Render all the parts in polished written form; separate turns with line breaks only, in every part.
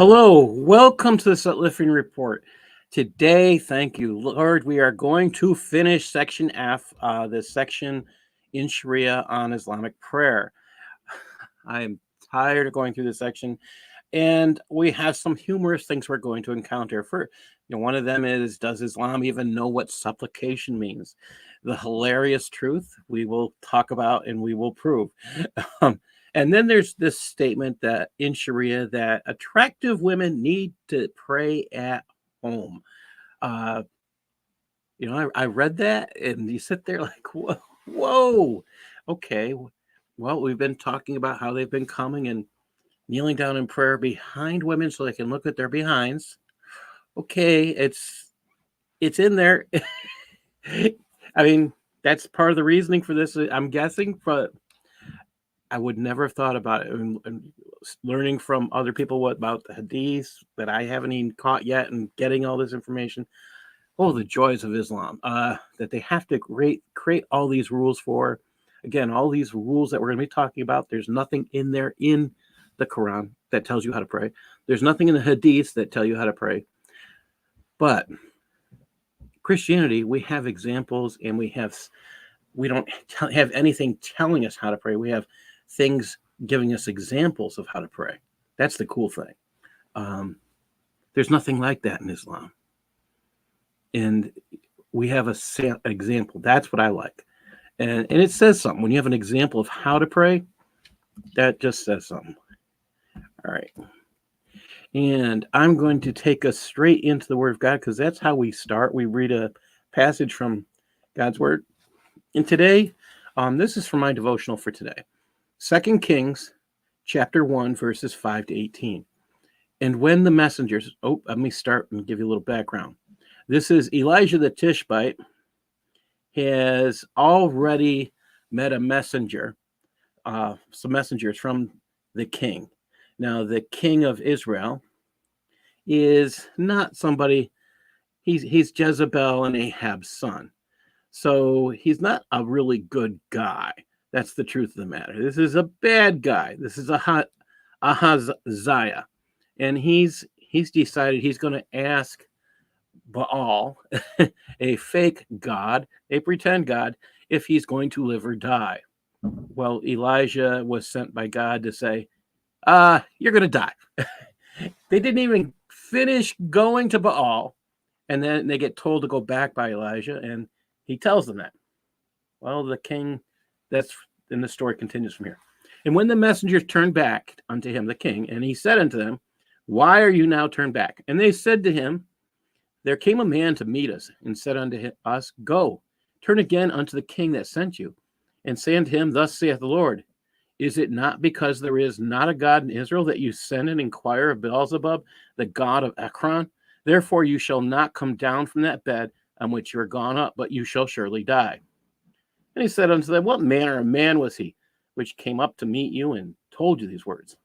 Hello, welcome to the Uplifting Report. Today, thank you, Lord, we are going to finish section F, this section in Sharia on Islamic prayer. I am tired of going through this section, and we have some humorous things we're going to encounter. One of them is, does Islam even know what supplication means? The hilarious truth we will talk about and we will prove. Um, and then there's this statement that in Sharia that attractive women need to pray at home. Uh, I read that and you sit there like, whoa, okay. Well, we've been talking about how they've been coming and kneeling down in prayer behind women so they can look at their behinds. Okay, it's in there. I mean, that's part of the reasoning for this, I'm guessing, but I would never have thought about it. And learning from other people about the hadiths that I haven't even caught yet and getting all this information. Oh, the joys of Islam, that they have to create all these rules for. Again, all these rules that we're going to be talking about, there's nothing in there in the Quran that tells you how to pray. There's nothing in the hadiths that tell you how to pray. But Christianity, we have examples, and we don't have anything telling us how to pray. We have things giving us examples of how to pray. That's the cool thing. There's nothing like that in Islam. And we have a example. That's what I like. And it says something. When you have an example of how to pray, that just says something. All right. And I'm going to take us straight into the Word of God because that's how we start. We read a passage from God's Word. And today, this is from my devotional for today. 2 Kings chapter 1, verses 5 to 18. And when the messengers, let me start and give you a little background. This is Elijah the Tishbite has already met a messenger, some messengers from the king. Now, the king of Israel is not somebody, he's Jezebel and Ahab's son. So he's not a really good guy. That's the truth of the matter. This is a bad guy. This is Ahaziah. And he's decided he's going to ask Baal, a fake god, a pretend god, if he's going to live or die. Well, Elijah was sent by God to say, you're going to die. They didn't even finish going to Baal, and then they get told to go back by Elijah, and he tells them that. Well, the king, and the story continues from here. And when the messengers turned back unto him, the king, and he said unto them, why are you now turned back? And they said to him, there came a man to meet us, and said unto us, go, turn again unto the king that sent you, and say unto him, thus saith the Lord, is it not because there is not a God in Israel that you send and inquire of Beelzebub, the god of Ekron? Therefore you shall not come down from that bed on which you are gone up, but you shall surely die. And he said unto them, what manner of man was he, which came up to meet you and told you these words?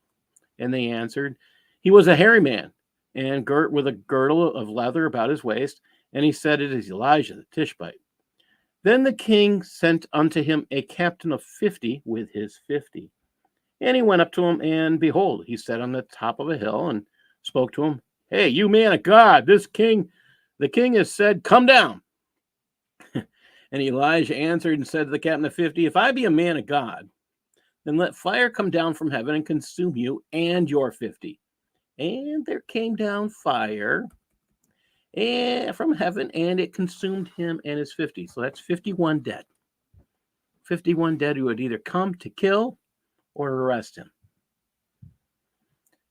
And they answered, he was a hairy man, and girt with a girdle of leather about his waist. And he said, it is Elijah the Tishbite. Then the king sent unto him a captain of 50 with his 50. And he went up to him, and behold, he sat on the top of a hill and spoke to him, hey, you man of God, the king has said, come down. And Elijah answered and said to the captain of 50, if I be a man of God, then let fire come down from heaven and consume you and your 50. And there came down fire from heaven, and it consumed him and his 50. So that's 51 dead. 51 dead who had either come to kill or arrest him.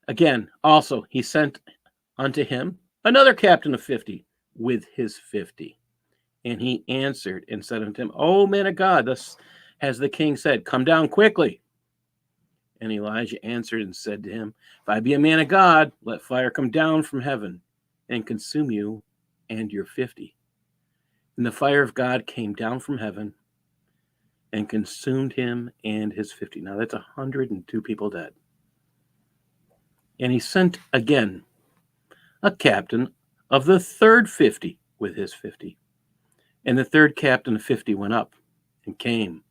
Again, also, he sent unto him another captain of 50 with his 50. And he answered and said unto him, O man of God, thus has the king said, come down quickly. And Elijah answered and said to him, if I be a man of God, let fire come down from heaven and consume you and your 50. And the fire of God came down from heaven and consumed him and his 50. Now that's 102 people dead. And he sent again a captain of the third 50 with his 50. And the third captain of 50 went up and came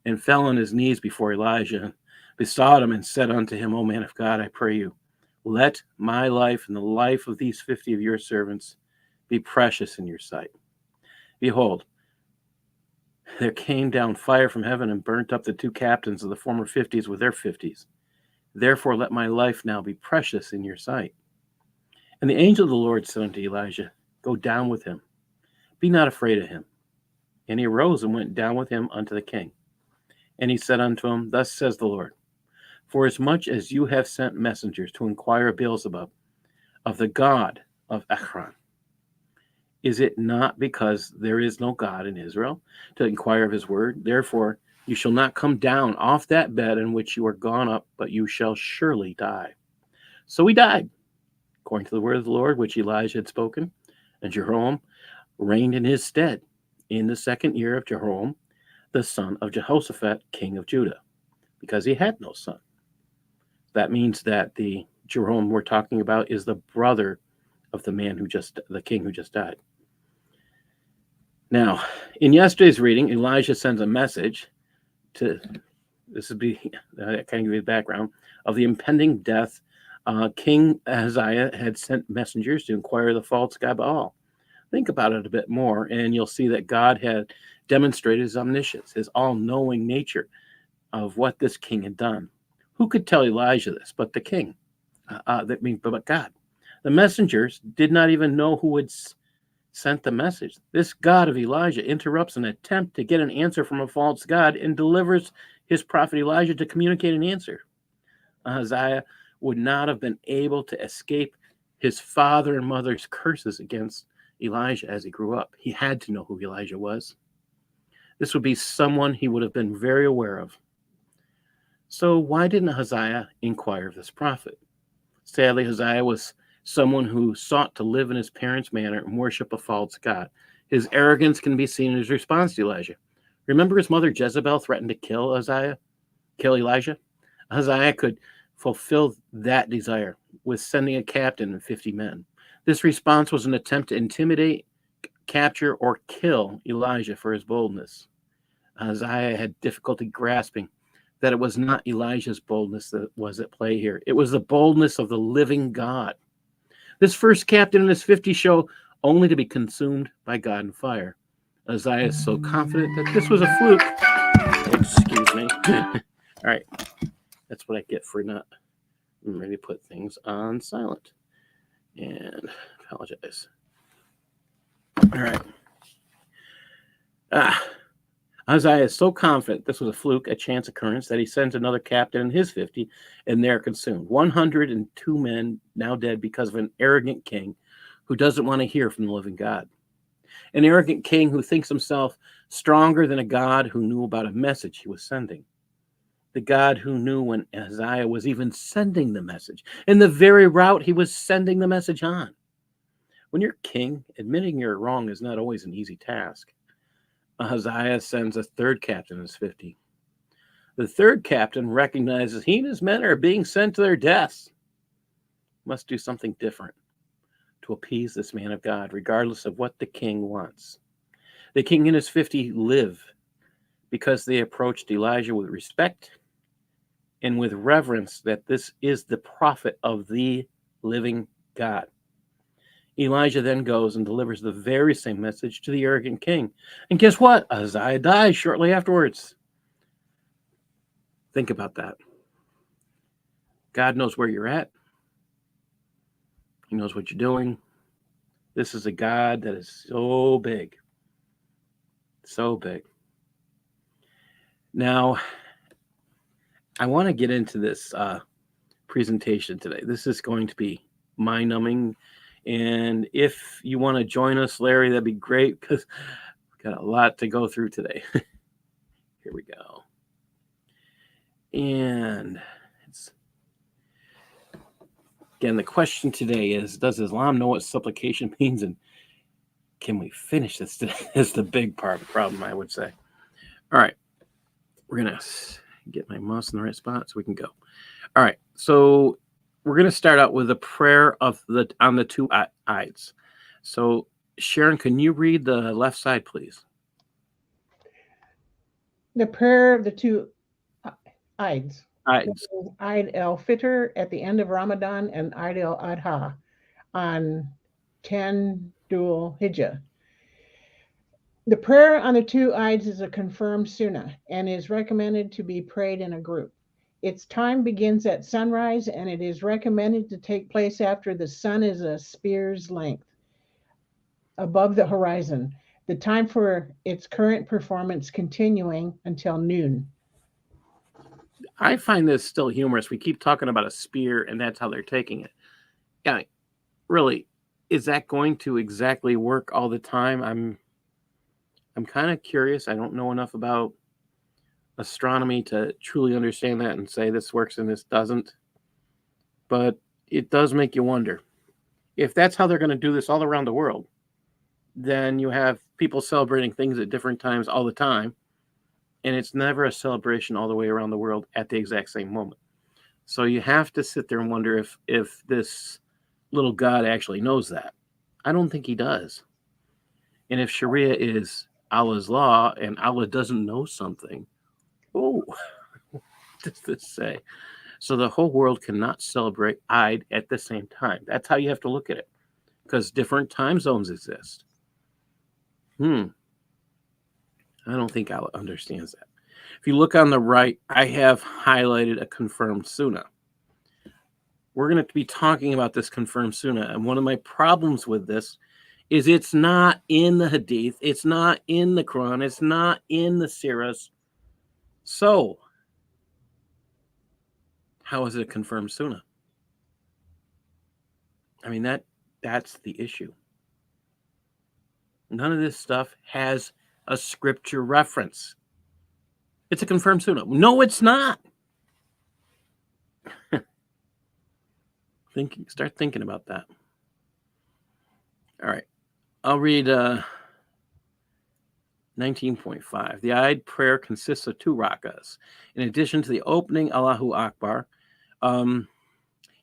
and fell on his knees before Elijah, besought him and said unto him, O man of God, I pray you, let my life and the life of these 50 of your servants be precious in your sight. Behold, there came down fire from heaven and burnt up the 2 captains of the former 50s with their 50s. Therefore, let my life now be precious in your sight. And the angel of the Lord said unto Elijah, Go down with him. Be not afraid of him. And he arose and went down with him unto the king. And he said unto him, Thus says the Lord, Forasmuch as you have sent messengers to inquire of Beelzebub, of the god of Ekron, is it not because there is no God in Israel to inquire of his word? Therefore, you shall not come down off that bed in which you are gone up, but you shall surely die. So he died, according to the word of the Lord, which Elijah had spoken. And Jehoram reigned in his stead in the 2nd year of Jehoram, the son of Jehoshaphat, king of Judah, because he had no son. That means that the Jehoram we're talking about is the brother of the king who just died. Now, in yesterday's reading, Elijah sends a message to, this would be, kind of give you the background, of the impending death. King Ahaziah had sent messengers to inquire of the false god Baal. Think about it a bit more, and you'll see that God had demonstrated his omniscience, his all-knowing nature of what this king had done. Who could tell Elijah this but the king? But God. The messengers did not even know who had sent the message. This God of Elijah interrupts an attempt to get an answer from a false god and delivers his prophet Elijah to communicate an answer. Ahaziah would not have been able to escape his father and mother's curses against Elijah as he grew up. He had to know who Elijah was. This would be someone he would have been very aware of. So why didn't Ahaziah inquire of this prophet? Sadly, Ahaziah was someone who sought to live in his parents' manner and worship a false god. His arrogance can be seen in his response to Elijah. Remember his mother Jezebel threatened to kill Elijah? Ahaziah could fulfill that desire with sending a captain and 50 men. This response was an attempt to intimidate, capture, or kill Elijah for his boldness. Ahaziah had difficulty grasping that it was not Elijah's boldness that was at play here. It was the boldness of the living God. This first captain and his 50 show only to be consumed by God and fire. Ahaziah is so confident that this was a fluke. Excuse me. All right. That's what I get for not maybe put things on silent. And apologize. All right. Ahaziah is so confident this was a fluke, a chance occurrence, that he sends another captain and his 50, and they're consumed. 102 men now dead because of an arrogant king who doesn't want to hear from the living God. An arrogant king who thinks himself stronger than a God who knew about a message he was sending. The God who knew when Ahaziah was even sending the message, and the very route he was sending the message on. When you're king, admitting you're wrong is not always an easy task. Ahaziah sends a third captain as 50. The third captain recognizes he and his men are being sent to their deaths. Must do something different to appease this man of God, regardless of what the king wants. The king and his 50 live because they approached Elijah with respect and with reverence that this is the prophet of the living God. Elijah then goes and delivers the very same message to the arrogant king. And guess what? Ahaziah dies shortly afterwards. Think about that. God knows where you're at. He knows what you're doing. This is a God that is so big. So big. Now, I want to get into this presentation today. This is going to be mind-numbing. And if you want to join us, Larry, that'd be great because we've got a lot to go through today. Here we go. And again, the question today is, does Islam know what supplication means? And can we finish this today? That's the big part of the problem, I would say. All right. We're going to get my mouse in the right spot so we can go. All right. So we're going to start out with a prayer on the 2 Ides. So, Sharon, can you read the left side, please?
The prayer of the 2 Ides.
Ides.
Eid al-Fitr at the end of Ramadan, and Eid al-Adha on 10 Dhul Hijjah. The prayer on the two Eids is a confirmed sunnah and is recommended to be prayed in a group. Its time begins at sunrise, and it is recommended to take place after the sun is a spear's length above the horizon, the time for its current performance continuing until noon.
I find this still humorous. We keep talking about a spear, and that's how they're taking it. Yeah, really, is that going to exactly work all the time? I'm kind of curious. I don't know enough about astronomy to truly understand that and say this works and this doesn't. But it does make you wonder. If that's how they're going to do this all around the world, then you have people celebrating things at different times all the time, and it's never a celebration all the way around the world at the exact same moment. So you have to sit there and wonder if this little God actually knows that. I don't think he does. And if Sharia is Allah's law and Allah doesn't know something, oh, what does this say? So the whole world cannot celebrate Eid at the same time. That's how you have to look at it, because different time zones exist. I don't think Allah understands that. If you look on the right, I have highlighted a confirmed sunnah. We're going to be talking about this confirmed sunnah. And one of my problems with this is it's not in the hadith. It's not in the Quran. It's not in the seerahs. So, how is it a confirmed sunnah? I mean, that's the issue. None of this stuff has a scripture reference. It's a confirmed sunnah. No, it's not. Start thinking about that. All right. I'll read 19.5. The Eid prayer consists of 2 rakas. In addition to the opening Allahu Akbar, I'm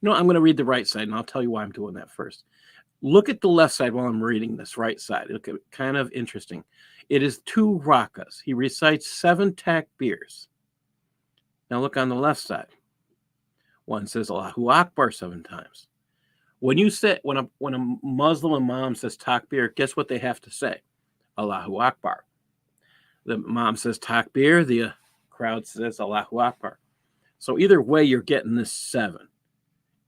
going to read the right side, and I'll tell you why I'm doing that first. Look at the left side while I'm reading this right side. Look at kind of interesting. It is 2 rakas. He recites 7 takbirs. Now look on the left side. One says Allahu Akbar 7 times. When a Muslim imam says takbir, guess what they have to say? Allahu Akbar. The imam says takbir, the crowd says Allahu Akbar. So either way, you're getting this 7.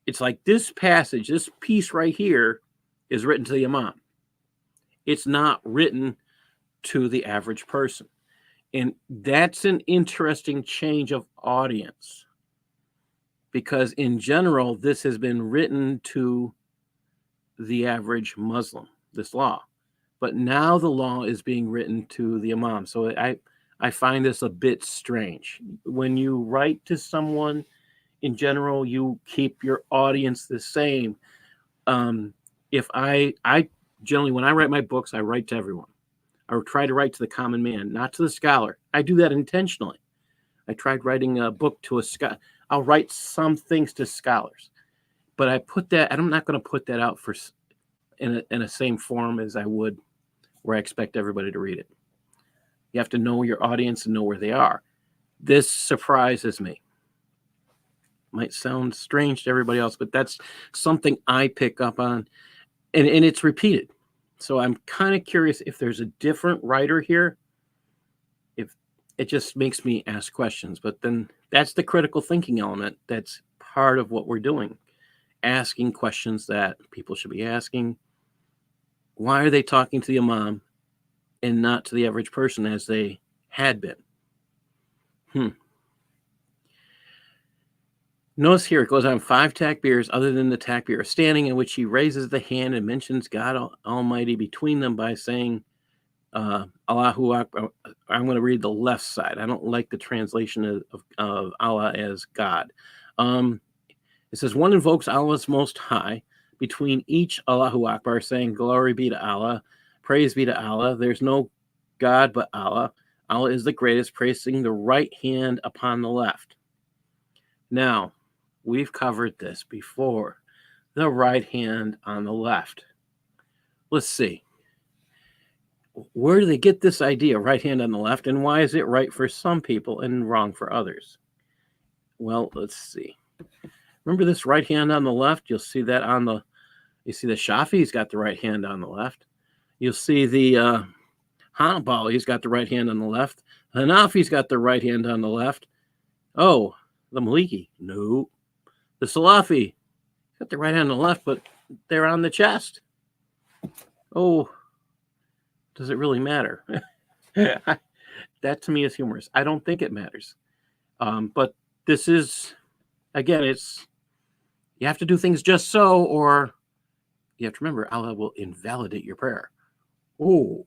It's like this passage, this piece right here is written to the imam. It's not written to the average person. And that's an interesting change of audience, because in general, this has been written to the average Muslim, this law. But now the law is being written to the imam. So I find this a bit strange. When you write to someone, in general, you keep your audience the same. If I generally, when I write my books, I write to everyone. I try to write to the common man, not to the scholar. I do that intentionally. I tried writing a book to a scholar. I'll write some things to scholars, but I'm not going to put that out in a same form as I would where I expect everybody to read it. You have to know your audience and know where they are. This surprises me. Might sound strange to everybody else, but that's something I pick up on, and it's repeated. So I'm kind of curious if there's a different writer here. If it just makes me ask questions, but then that's the critical thinking element. That's part of what we're doing. Asking questions that people should be asking. Why are they talking to the imam and not to the average person as they had been? Notice here it goes on 5 takbirs other than the takbir of standing, in which he raises the hand and mentions God Almighty between them by saying Allahu Akbar. I'm going to read the left side. I don't like the translation of Allah as God. It says, one invokes Allah's Most High between each Allahu Akbar, saying, glory be to Allah, praise be to Allah. There's no God but Allah. Allah is the greatest, placing the right hand upon the left. Now, we've covered this before. The right hand on the left. Let's see. Where do they get this idea, right hand on the left, and why is it right for some people and wrong for others? Well, let's see. Remember this right hand on the left? You'll see that you see the Shafi's got the right hand on the left. You'll see the Hanbali, he's got the right hand on the left. Hanafi's got the right hand on the left. Oh, the Maliki, no. The Salafi, got the right hand on the left, but they're on the chest. Oh, does it really matter? That to me is humorous. I don't think it matters. But this is, again, you have to do things just so, or you have to remember Allah will invalidate your prayer. Oh,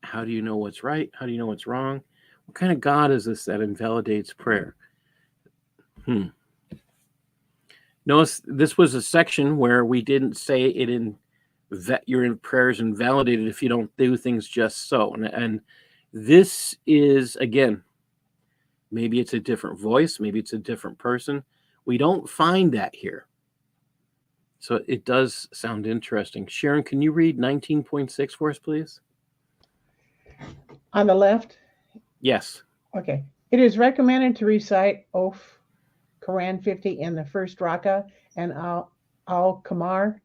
how do you know what's right? How do you know what's wrong? What kind of God is this that invalidates prayer? Notice this was a section where we didn't say your prayer is invalidated if you don't do things just so. And this is, again, maybe it's a different voice, maybe it's a different person. We don't find that here. So it does sound interesting. Sharon, can you read 19.6 for us, please?
On the left?
Yes.
Okay. It is recommended to recite Oath, Quran 50 in the first rakah, and Al-Qamar,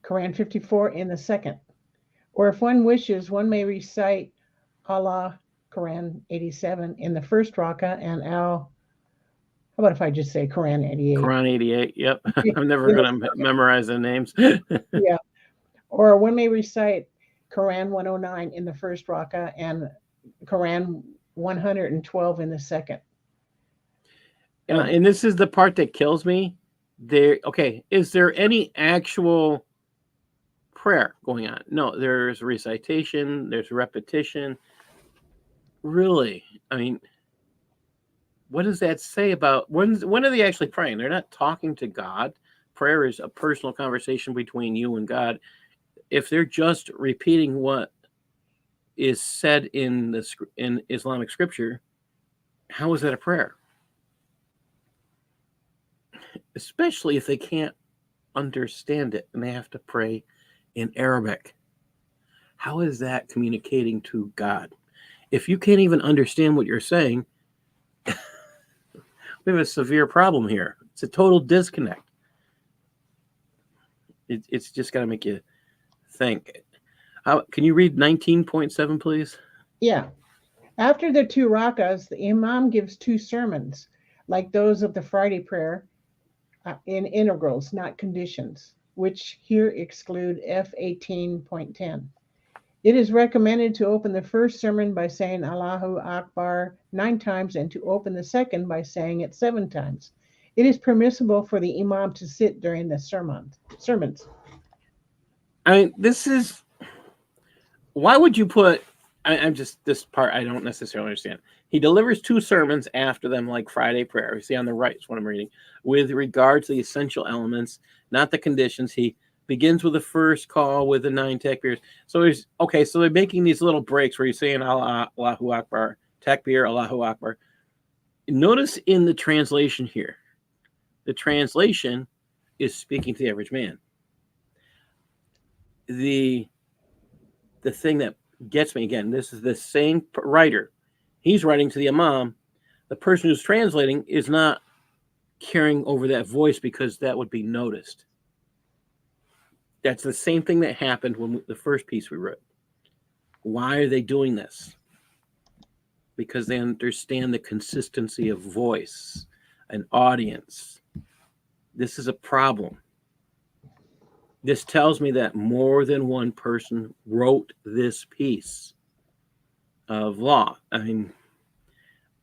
Quran 54 in the second. Or if one wishes, one may recite Allah, Quran 87 in the first rakah, and how about if I just say Quran 88?
Quran 88, yep. I'm never going to memorize the names.
Yeah. Or one may recite Quran 109 in the first rakah and Quran 112 in the second.
And this is the part that kills me. Is there any actual prayer going on? No, there's recitation, there's repetition. Really? I mean, what does that say about when are they actually praying? They're not talking to God. Prayer is a personal conversation between you and God. If they're just repeating what is said in Islamic scripture, how is that a prayer? Especially if they can't understand it and they have to pray in Arabic. How is that communicating to God? If you can't even understand what you're saying, we have a severe problem here. It's a total disconnect. It's just got to make you think. Can you read 19.7, please?
Yeah. After the two rakahs, the imam gives two sermons, like those of the Friday prayer, in integrals, not conditions, which here exclude F18.10. It is recommended to open the first sermon by saying Allahu Akbar 9 times and to open the second by saying it 7 times. It is permissible for the imam to sit during the sermons.
I mean, why would you put, this part I don't necessarily understand. He delivers two sermons after them, like Friday prayer. You see on the right is what I'm reading. With regard to the essential elements, not the conditions. He begins with the first call with the 9 takbirs. So so they're making these little breaks where he's saying Allahu Akbar, takbir, Allahu Akbar. Notice in the translation here, the translation is speaking to the average man. The thing that gets me, again, this is the same writer. He's writing to the imam. The person who's translating is not carrying over that voice because that would be noticed. That's the same thing that happened when the first piece we wrote. Why are they doing this? Because they understand the consistency of voice and audience. This is a problem. This tells me that more than one person wrote this piece of law. I mean,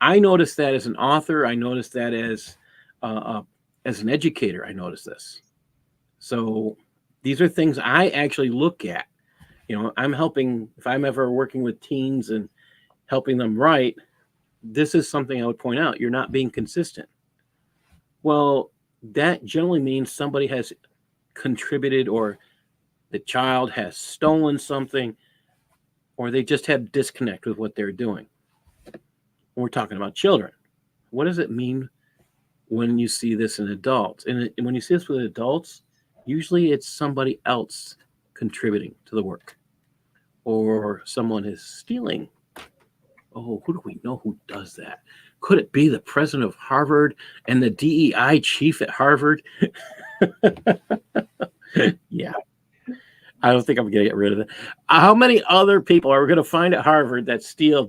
I noticed that as an author. I noticed that as an educator. I noticed this. So these are things I actually look at. I'm helping, if I'm ever working with teens and helping them write, this is something I would point out. You're not being consistent. Well, that generally means somebody has contributed, or the child has stolen something, or they just have disconnect with what they're doing. We're talking about children. What does it mean when you see this in adults? And when you see this with adults, usually it's somebody else contributing to the work, or someone is stealing Oh, who do we know who does that? Could it be the president of Harvard and the DEI chief at Harvard? Yeah, I don't think I'm going to get rid of it. How many other people are we going to find at Harvard that steal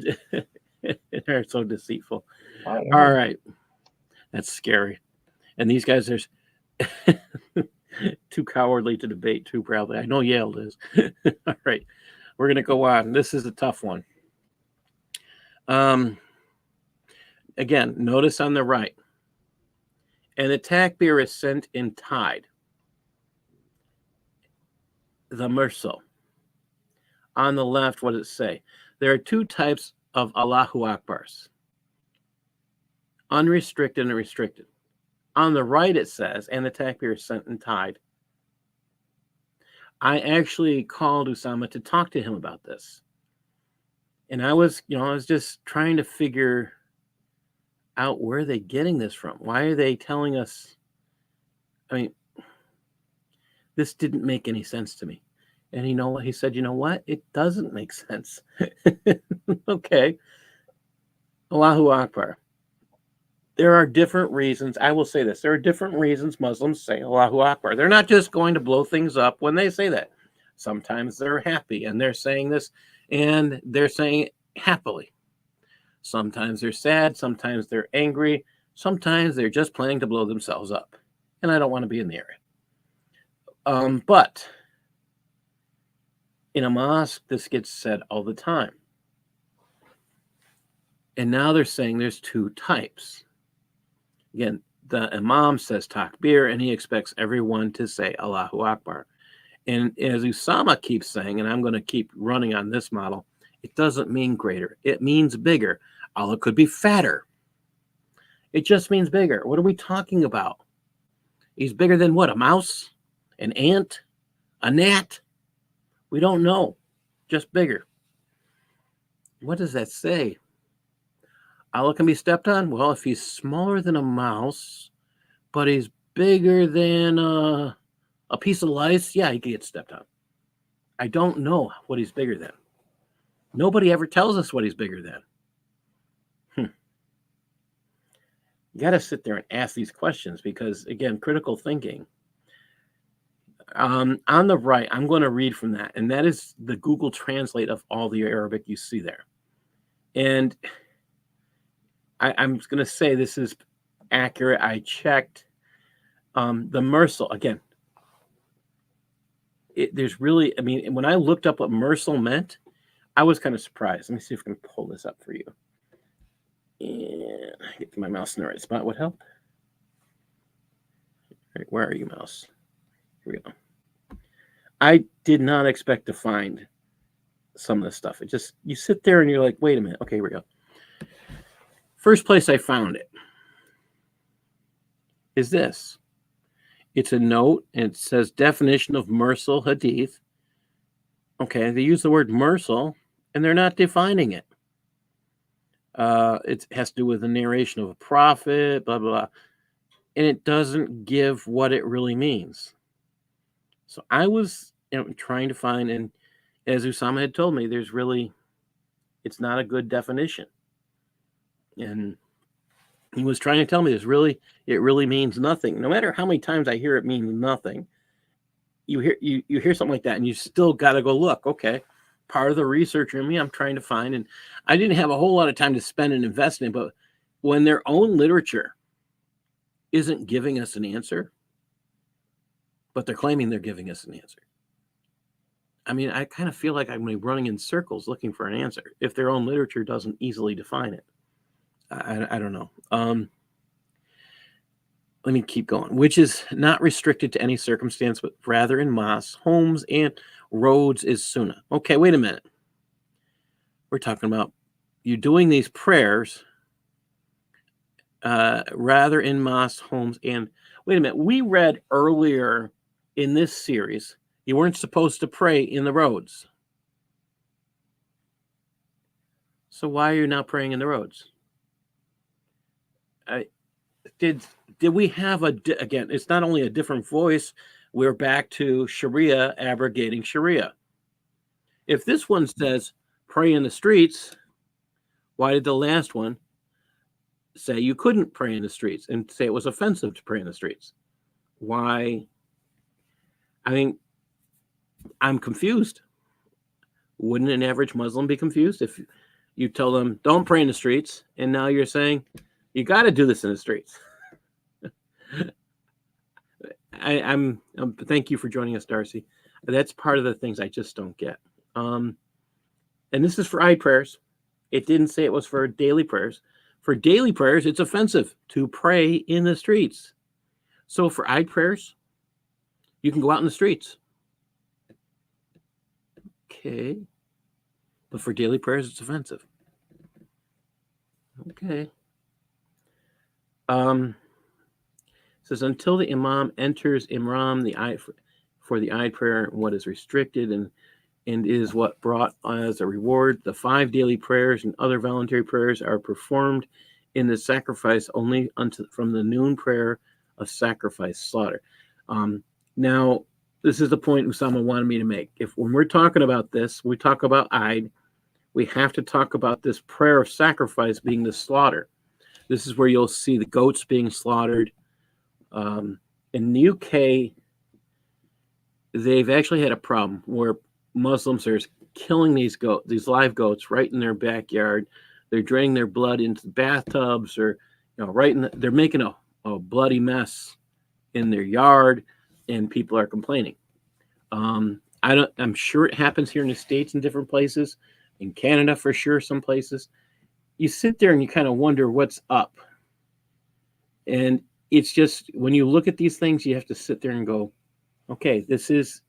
and are so deceitful?
Oh, yeah.
All right, that's scary. And these guys are too cowardly to debate too proudly. I know Yale is. All right, we're going to go on. This is a tough one. Again, notice on the right, and the takbir is sent in tied. The Mursal. On the left, what does it say? There are two types of Allahu Akbars, unrestricted and restricted. On the right, it says, and the takbir is sent and tied. I actually called Usama to talk to him about this. And I was just trying to figure out where are they getting this from? Why are they telling us? I mean, this didn't make any sense to me. And you know what? He said, you know what? It doesn't make sense. Okay. Allahu Akbar. There are different reasons. I will say this. There are different reasons Muslims say Allahu Akbar. They're not just going to blow things up when they say that. Sometimes they're happy and they're saying this and they're saying it happily. Sometimes they're sad. Sometimes they're angry. Sometimes they're just planning to blow themselves up. And I don't want to be in the area. But in a mosque, this gets said all the time. And now they're saying there's two types. Again, the imam says takbir, and he expects everyone to say Allahu Akbar. And as Usama keeps saying, and I'm going to keep running on this model, it doesn't mean greater. It means bigger. Allah could be fatter. It just means bigger. What are we talking about? He's bigger than what? A mouse? An ant? A gnat? We don't know. Just bigger. What does that say? Allah can be stepped on? Well, if he's smaller than a mouse, but he's bigger than a piece of lice, yeah, he can get stepped on. I don't know what he's bigger than. Nobody ever tells us what he's bigger than. You got to sit there and ask these questions because, again, critical thinking. On the right, I'm going to read from that, and that is the Google Translate of all the Arabic you see there. And I'm going to say this is accurate. I checked the Mursal. Again, there's really, I mean, when I looked up what Mursal meant, I was kind of surprised. Let me see if I can pull this up for you. And get my mouse in the right spot would help. All right, where are you, mouse? Here we go. I did not expect to find some of this stuff. It just, you sit there and you're like, wait a minute. Okay, here we go. First place I found it is this. It's a note, and it says definition of Mursal Hadith. Okay, they use the word Mursal, and they're not defining it. It has to do with the narration of a prophet, blah, blah, blah. And it doesn't give what it really means. So I was trying to find, and as Usama had told me, it's not a good definition. And he was trying to tell me it really means nothing. No matter how many times I hear it means nothing, you hear something like that, and you still got to go look. Okay, part of the researcher in me, I'm trying to find, and I didn't have a whole lot of time to spend and invest in it. But when their own literature isn't giving us an answer, but they're claiming they're giving us an answer, I mean, I kind of feel like I'm running in circles looking for an answer if their own literature doesn't easily define it. I don't know. Let me keep going. Which is not restricted to any circumstance, but rather in mosques, homes, and roads is sunnah. Okay, wait a minute. We're talking about you doing these prayers rather in mosques, homes, and wait a minute. We read earlier in this series, you weren't supposed to pray in the roads. So why are you not praying in the roads? Did we have again, it's not only a different voice, we're back to Shariah abrogating Shariah. If this one says pray in the streets, Why did the last one say you couldn't pray in the streets and say it was offensive to pray in the streets? Why? I mean, I'm confused. Wouldn't an average Muslim be confused if you tell them don't pray in the streets, and now you're saying you got to do this in the streets? I'm thank you for joining us, Darcy. That's part of the things I just don't get. And this is for Eid prayers. It didn't say it was for daily prayers. For daily prayers, it's offensive to pray in the streets. So for Eid prayers, you can go out in the streets. Okay. But for daily prayers, it's offensive. Okay. It says until the imam enters imram the Eid for the Eid prayer, what is restricted and is what brought as a reward. The 5 daily prayers and other voluntary prayers are performed in the sacrifice only from the noon prayer of sacrifice slaughter. Now, this is the point Usama wanted me to make. When we're talking about this, we talk about Eid, we have to talk about this prayer of sacrifice being the slaughter. This is where you'll see the goats being slaughtered. In the UK, they've actually had a problem where Muslims are killing these live goats right in their backyard. They're draining their blood into bathtubs, or they're making a bloody mess in their yard, and people are complaining. I'm sure it happens here in the States in different places, in Canada for sure, some places. You sit there and you kind of wonder what's up. And it's just, when you look at these things, you have to sit there and go, okay, this is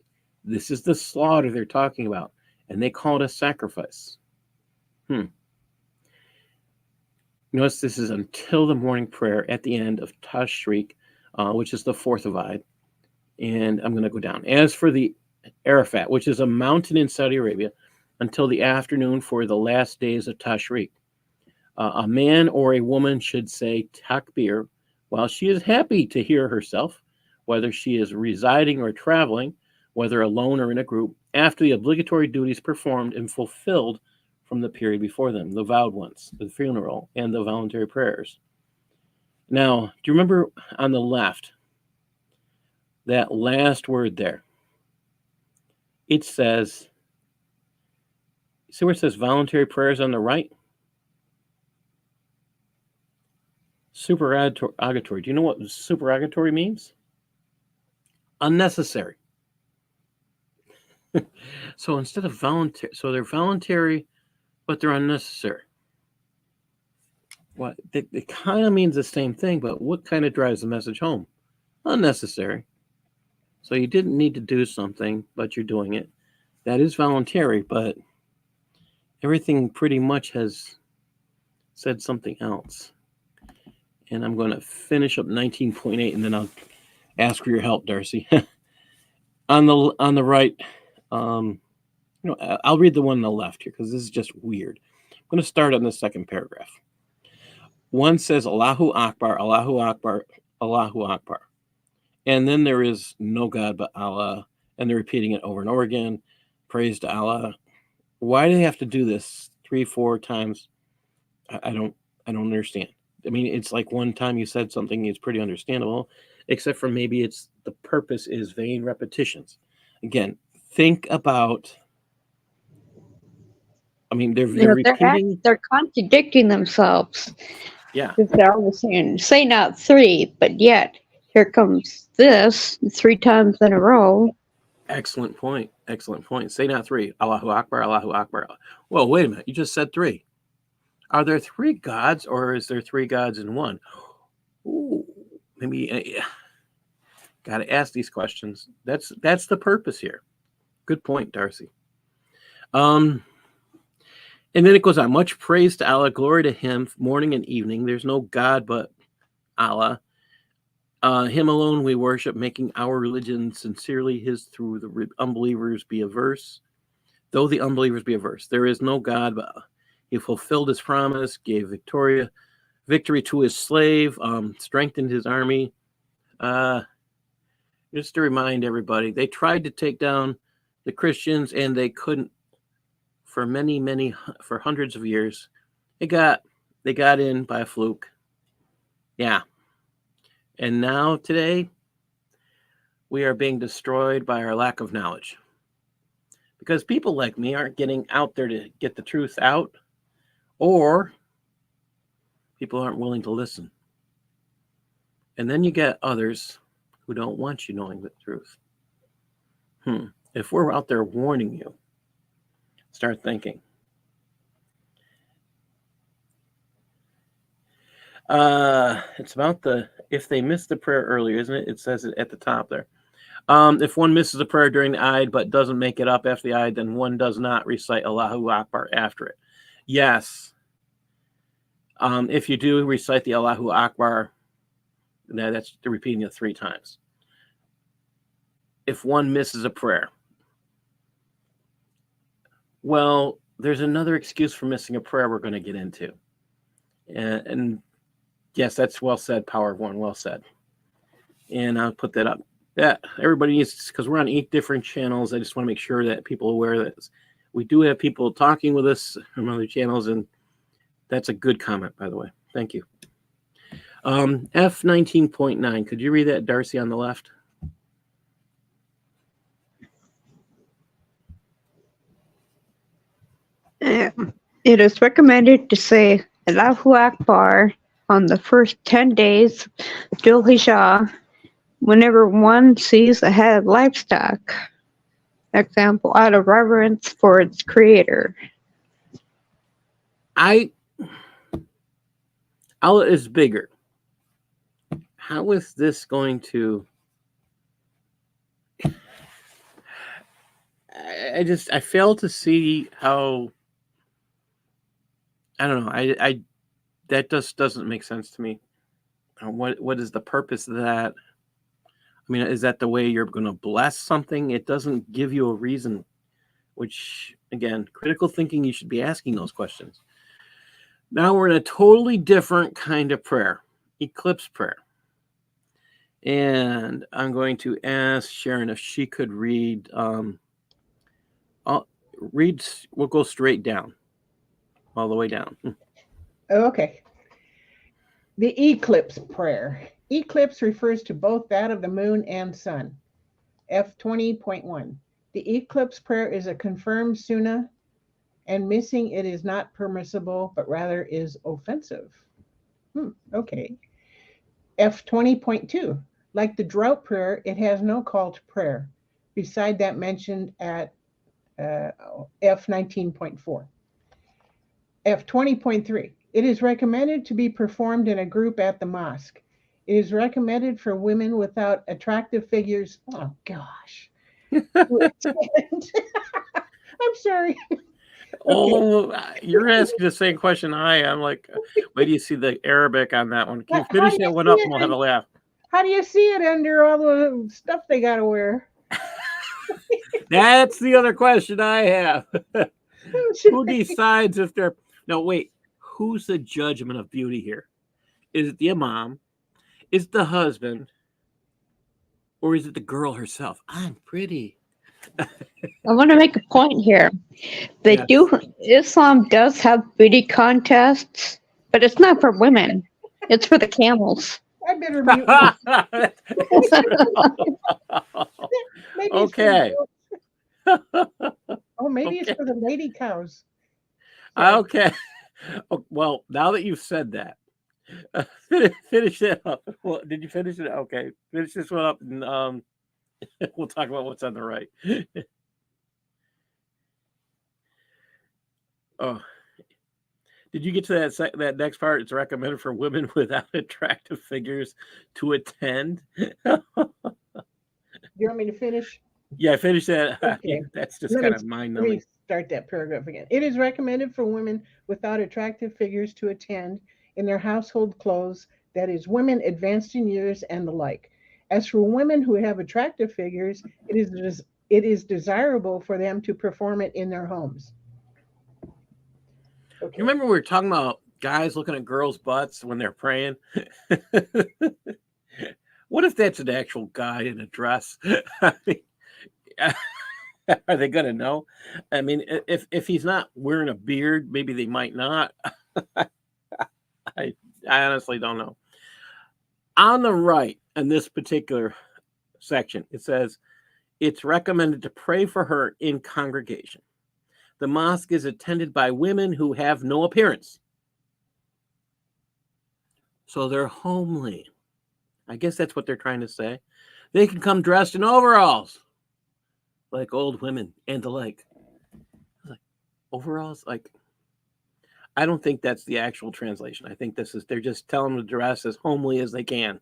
the slaughter they're talking about, and they call it a sacrifice. Notice this is until the morning prayer at the end of Tashriq, which is the 4th of Eid. And I'm going to go down. As for the Arafat, which is a mountain in Saudi Arabia, until the afternoon for the last days of Tashriq, a man or a woman should say takbir while she is happy to hear herself, whether she is residing or traveling, whether alone or in a group, after the obligatory duties performed and fulfilled from the period before them, the vowed ones, the funeral, and the voluntary prayers. Now, do you remember on the left, that last word there? It says, see where it says voluntary prayers on the right? Supererogatory. Do you know what supererogatory means? Unnecessary. So instead of voluntary, so they're voluntary, but they're unnecessary. What it kind of means the same thing, but what kind of drives the message home? Unnecessary. So you didn't need to do something, but you're doing it. That is voluntary, but everything pretty much has said something else. And I'm going to finish up 19.8, and then I'll ask for your help, Darcy. on the right, I'll read the one on the left here because this is just weird. I'm going to start on the second paragraph. One says Allahu Akbar, Allahu Akbar, Allahu Akbar. And then there is no God but Allah, and they're repeating it over and over again. Praise to Allah. Why do they have to do this 3-4 times? I don't understand. I mean, it's like one time you said something, it's pretty understandable, except for maybe the purpose is vain repetitions. Again, think about, I mean, they're repeating.
They're contradicting themselves.
Yeah.
Because they're always saying, say not 3, but yet here comes this 3 times in a row.
Excellent point. Excellent point. Say not 3. Allahu Akbar, Allahu Akbar. Well, wait a minute. You just said 3. Are there 3 gods, or is there 3 gods in one? Ooh, maybe got to ask these questions. That's the purpose here. Good point, Darcy. And then it goes on. Much praise to Allah, glory to Him, morning and evening. There's no God but Allah. Him alone we worship, making our religion sincerely His through the unbelievers be averse. Though the unbelievers be averse, there is no God but He fulfilled His promise, gave victory to His slave, strengthened His army. Just to remind everybody, they tried to take down the Christians, and they couldn't for for hundreds of years. They got in by a fluke. Yeah. And now today, we are being destroyed by our lack of knowledge. Because people like me aren't getting out there to get the truth out, or people aren't willing to listen. And then you get others who don't want you knowing the truth. If we're out there warning you, start thinking. It's about if they missed the prayer earlier, isn't it? It says it at the top there. If one misses a prayer during the Eid but doesn't make it up after the Eid, then one does not recite Allahu Akbar after it. Yes. If you do recite the Allahu Akbar, that's repeating it 3 times. If one misses a prayer, well, there's another excuse for missing a prayer we're going to get into. And yes, that's well said, Power of One, well said. And I'll put that up. Yeah, everybody needs, because we're on 8 different channels. I just want to make sure that people are aware that we do have people talking with us from other channels, and that's a good comment, by the way. Thank you. F19.9. Could you read that, Darcy, on the left?
It is recommended to say Allahu Akbar on the first 10 days of Dhul Hijjah whenever one sees a head of livestock. Example, out of reverence for its creator.
Allah is bigger. How is this going to... I fail to see how... I don't know. That just doesn't make sense to me. What is the purpose of that? I mean, is that the way you're going to bless something? It doesn't give you a reason, which, again, critical thinking, you should be asking those questions. Now we're in a totally different kind of prayer, eclipse prayer. And I'm going to ask Sharon if she could read. We'll go straight down, all the way down.
Okay. The eclipse prayer. Eclipse refers to both that of the moon and sun. F20.1. The eclipse prayer is a confirmed sunnah, and missing it is not permissible, but rather is offensive. Okay. F20.2. Like the drought prayer, it has no call to prayer, beside that mentioned at F19.4. F20.3. It is recommended to be performed in a group at the mosque. It is recommended for women without attractive figures. Oh, gosh. I'm sorry.
Oh, you're asking the same question I am. Like, wait do you see the Arabic on that one? Can you finish that one up and we'll have a laugh?
How do you see it under all the stuff they got to wear?
That's the other question I have. Who decides if they're... No, wait. Who's the judgment of beauty here? Is it the imam? Is it the husband? Or is it the girl herself? I'm pretty.
I want to make a point here. Islam does have beauty contests, but it's not for women. It's for the camels.
I better mute.
Okay.
Oh, maybe it's for the lady cows.
Okay. Well, now that you've said that, finish it up. Well, did you finish it? Okay. Finish this one up, and we'll talk about what's on the right. Oh, did you get to that next part? It's recommended for women without attractive figures to attend.
You want me to finish?
Yeah, finish that.
Okay.
That's just kind of mind-numbing.
Let me start that paragraph again. It is recommended for women without attractive figures to attend in their household clothes, that is, women advanced in years and the like. As for women who have attractive figures, it is desirable for them to perform it in their homes. Okay.
You remember we were talking about guys looking at girls' butts when they're praying? What if that's an actual guy in a dress? I mean, are they going to know? I mean, if he's not wearing a beard, maybe they might not. I honestly don't know. On the right, in this particular section, it says it's recommended to pray for her in congregation. The mosque is attended by women who have no appearance. So they're homely. I guess that's what they're trying to say. They can come dressed in overalls, like old women and the like. Overalls? Like, I don't think that's the actual translation. I think they're just telling them to dress as homely as they can.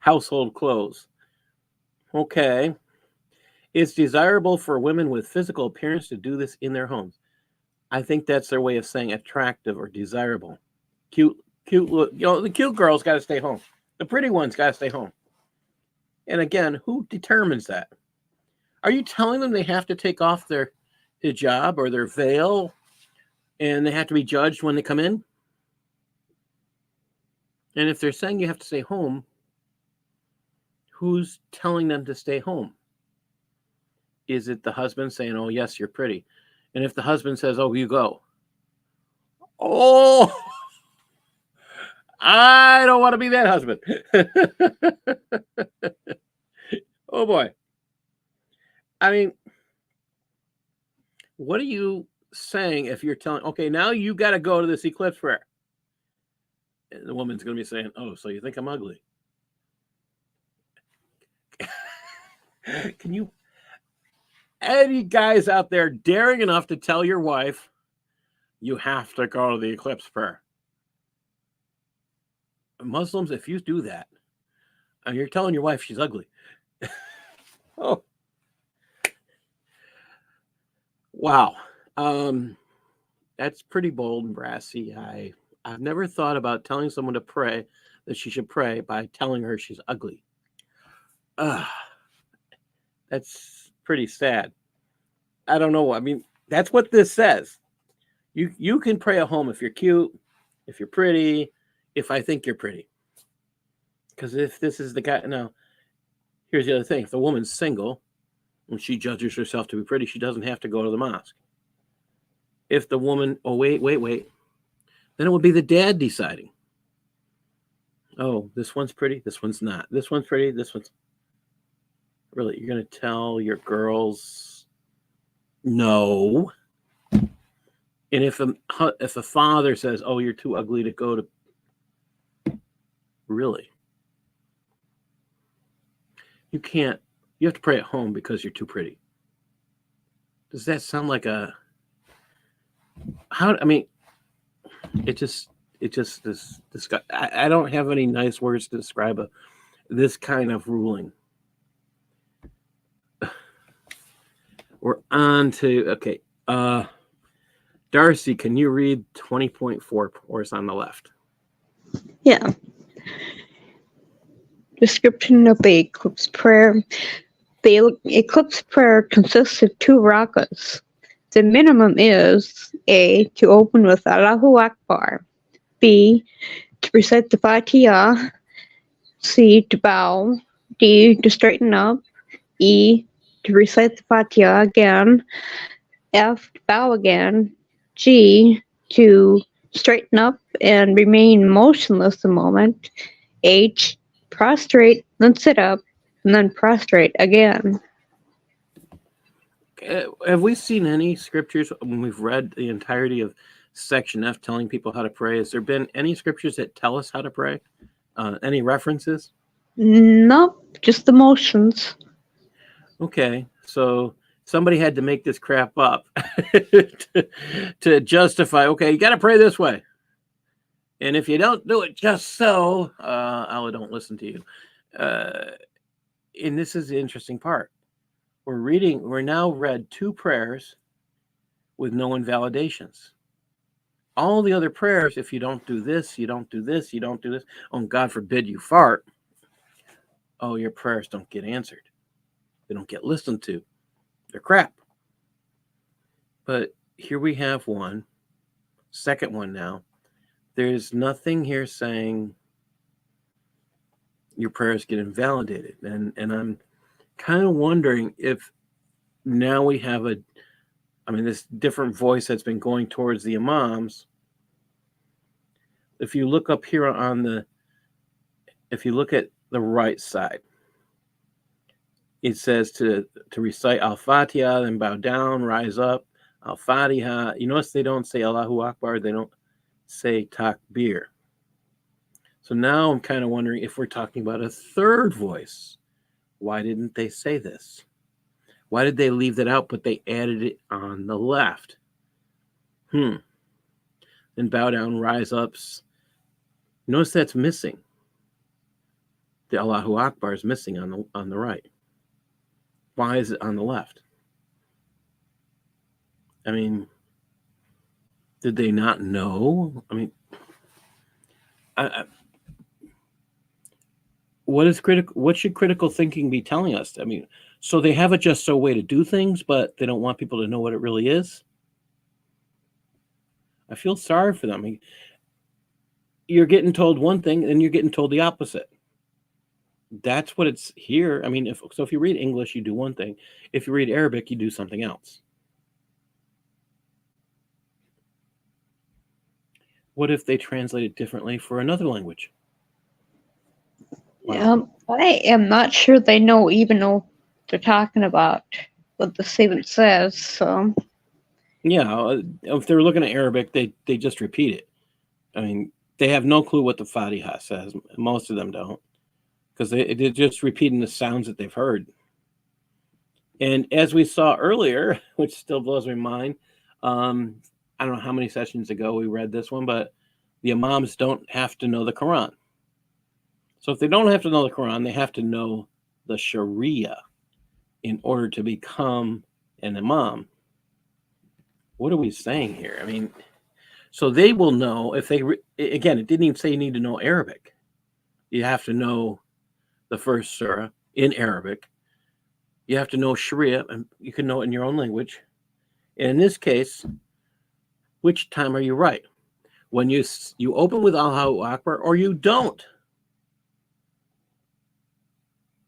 Household clothes. Okay. It's desirable for women with physical appearance to do this in their homes. I think that's their way of saying attractive or desirable. Cute, the cute girls got to stay home. The pretty ones got to stay home. And again, who determines that? Are you telling them they have to take off their hijab or their veil and they have to be judged when they come in? And if they're saying you have to stay home, who's telling them to stay home? Is it the husband saying, oh, yes, you're pretty? And if the husband says, oh, you go. Oh, I don't want to be that husband. Oh, boy. I mean, what are you saying if you're telling, okay, now you got to go to this eclipse prayer? And the woman's going to be saying, oh, so you think I'm ugly? Can you, any guys out there daring enough to tell your wife, you have to go to the eclipse prayer? Muslims, if you do that, and you're telling your wife she's ugly. Oh. Wow. That's pretty bold and brassy. I've never thought about telling someone to pray that she should pray by telling her she's ugly. That's pretty sad. I don't know. I mean, that's what this says. You can pray at home if you're cute, if you're pretty, if I think you're pretty. Because if this is the guy, now, here's the other thing. If the woman's single and she judges herself to be pretty, she doesn't have to go to the mosque. If the woman, oh, wait, then it would be the dad deciding. Oh, this one's pretty, this one's not. This one's pretty, this one's... Really, you're going to tell your girls no? And if a father says, oh, you're too ugly to go to... Really? You can't... You have to pray at home because you're too pretty. Does that sound like a... How... I mean, it just is... I don't have any nice words to describe this kind of ruling. We're on to... Okay. Darcy, can you read 20.4 for us on the left?
Yeah. Description of the eclipse prayer. The eclipse prayer consists of 2 rakas. The minimum is A, to open with Allahu Akbar, B, to recite the Fatiha, C, to bow, D, to straighten up, E, to recite the Fatiha again, F, to bow again, G, to straighten up and remain motionless a moment, H, prostrate, then sit up, and then prostrate again.
Have we seen any scriptures when we've read the entirety of section F telling people how to pray? Has there been any scriptures that tell us how to pray? Any references?
Nope, just the motions.
Okay, so somebody had to make this crap up to justify, okay, you got to pray this way. And if you don't do it just so, I don't listen to you. And this is the interesting part. We're now read 2 prayers with no invalidations. All the other prayers, if you don't do this, you don't do this, you don't do this, oh, God forbid you fart, oh, your prayers don't get answered. They don't get listened to. They're crap. But here we have one, second one now. There's nothing here saying your prayers get invalidated. And I'm kind of wondering if now we have I mean, this different voice that's been going towards the imams. If you look up here if you look at the right side, it says to recite Al-Fatiha, then bow down, rise up, Al-Fatiha. You notice they don't say Allahu Akbar, they don't say Takbir. So now I'm kind of wondering if we're talking about a third voice. Why didn't they say this? Why did they leave that out, but they added it on the left? Then bow down, rise ups. Notice that's missing. The Allahu Akbar is missing on the right. Why is it on the left? I mean, did they not know? I mean, what should critical thinking be telling us? I mean, so they have a just so way to do things, but they don't want people to know what it really is. I feel sorry for them. I mean, you're getting told one thing and you're getting told the opposite. That's what it's here. I mean, if you read English, you do one thing. If you read Arabic, you do something else. What if they translate it differently for another language?
Wow. I am not sure they even know they're talking about what the statement says. So
yeah, if they're looking at Arabic, they just repeat it. I mean, they have no clue what the Fatiha says. Most of them don't, because they're just repeating the sounds that they've heard. And as we saw earlier, which still blows my mind, I don't know how many sessions ago we read this one, but the imams don't have to know the Quran. So if they don't have to know the Quran, they have to know the Shariah in order to become an imam. What are we saying here? I mean, so they will know if they, again, it didn't even say you need to know Arabic. You have to know the first surah in Arabic. You have to know Sharia, and you can know it in your own language. And in this case, which time are you right? When you open with Allahu Akbar or you don't?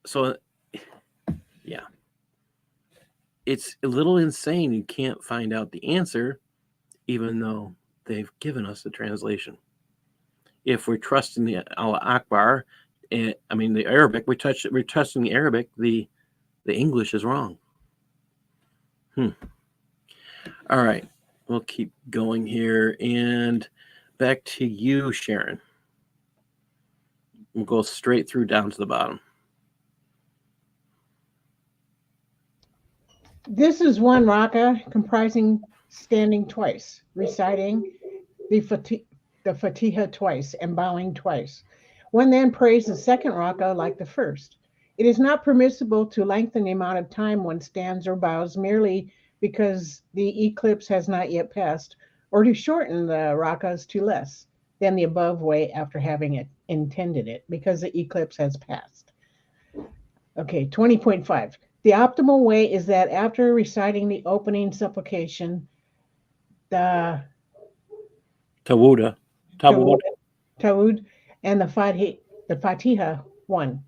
So, yeah. It's a little insane you can't find out the answer, even though they've given us the translation. If we're trusting the Allahu Akbar, the Arabic, we're trusting the Arabic, the English is wrong. All right. We'll keep going here. And back to you, Sharon. We'll go straight through down to the bottom.
This is one raka comprising standing twice, reciting the Fatiha twice, and bowing twice. One then prays the second raka like the first. It is not permissible to lengthen the amount of time one stands or bows merely because the eclipse has not yet passed, or to shorten the rakas to less than the above way after having intended it, because the eclipse has passed. Okay, 20.5. The optimal way is that after reciting the opening supplication, the
Tawud,
and the Fatiha 1.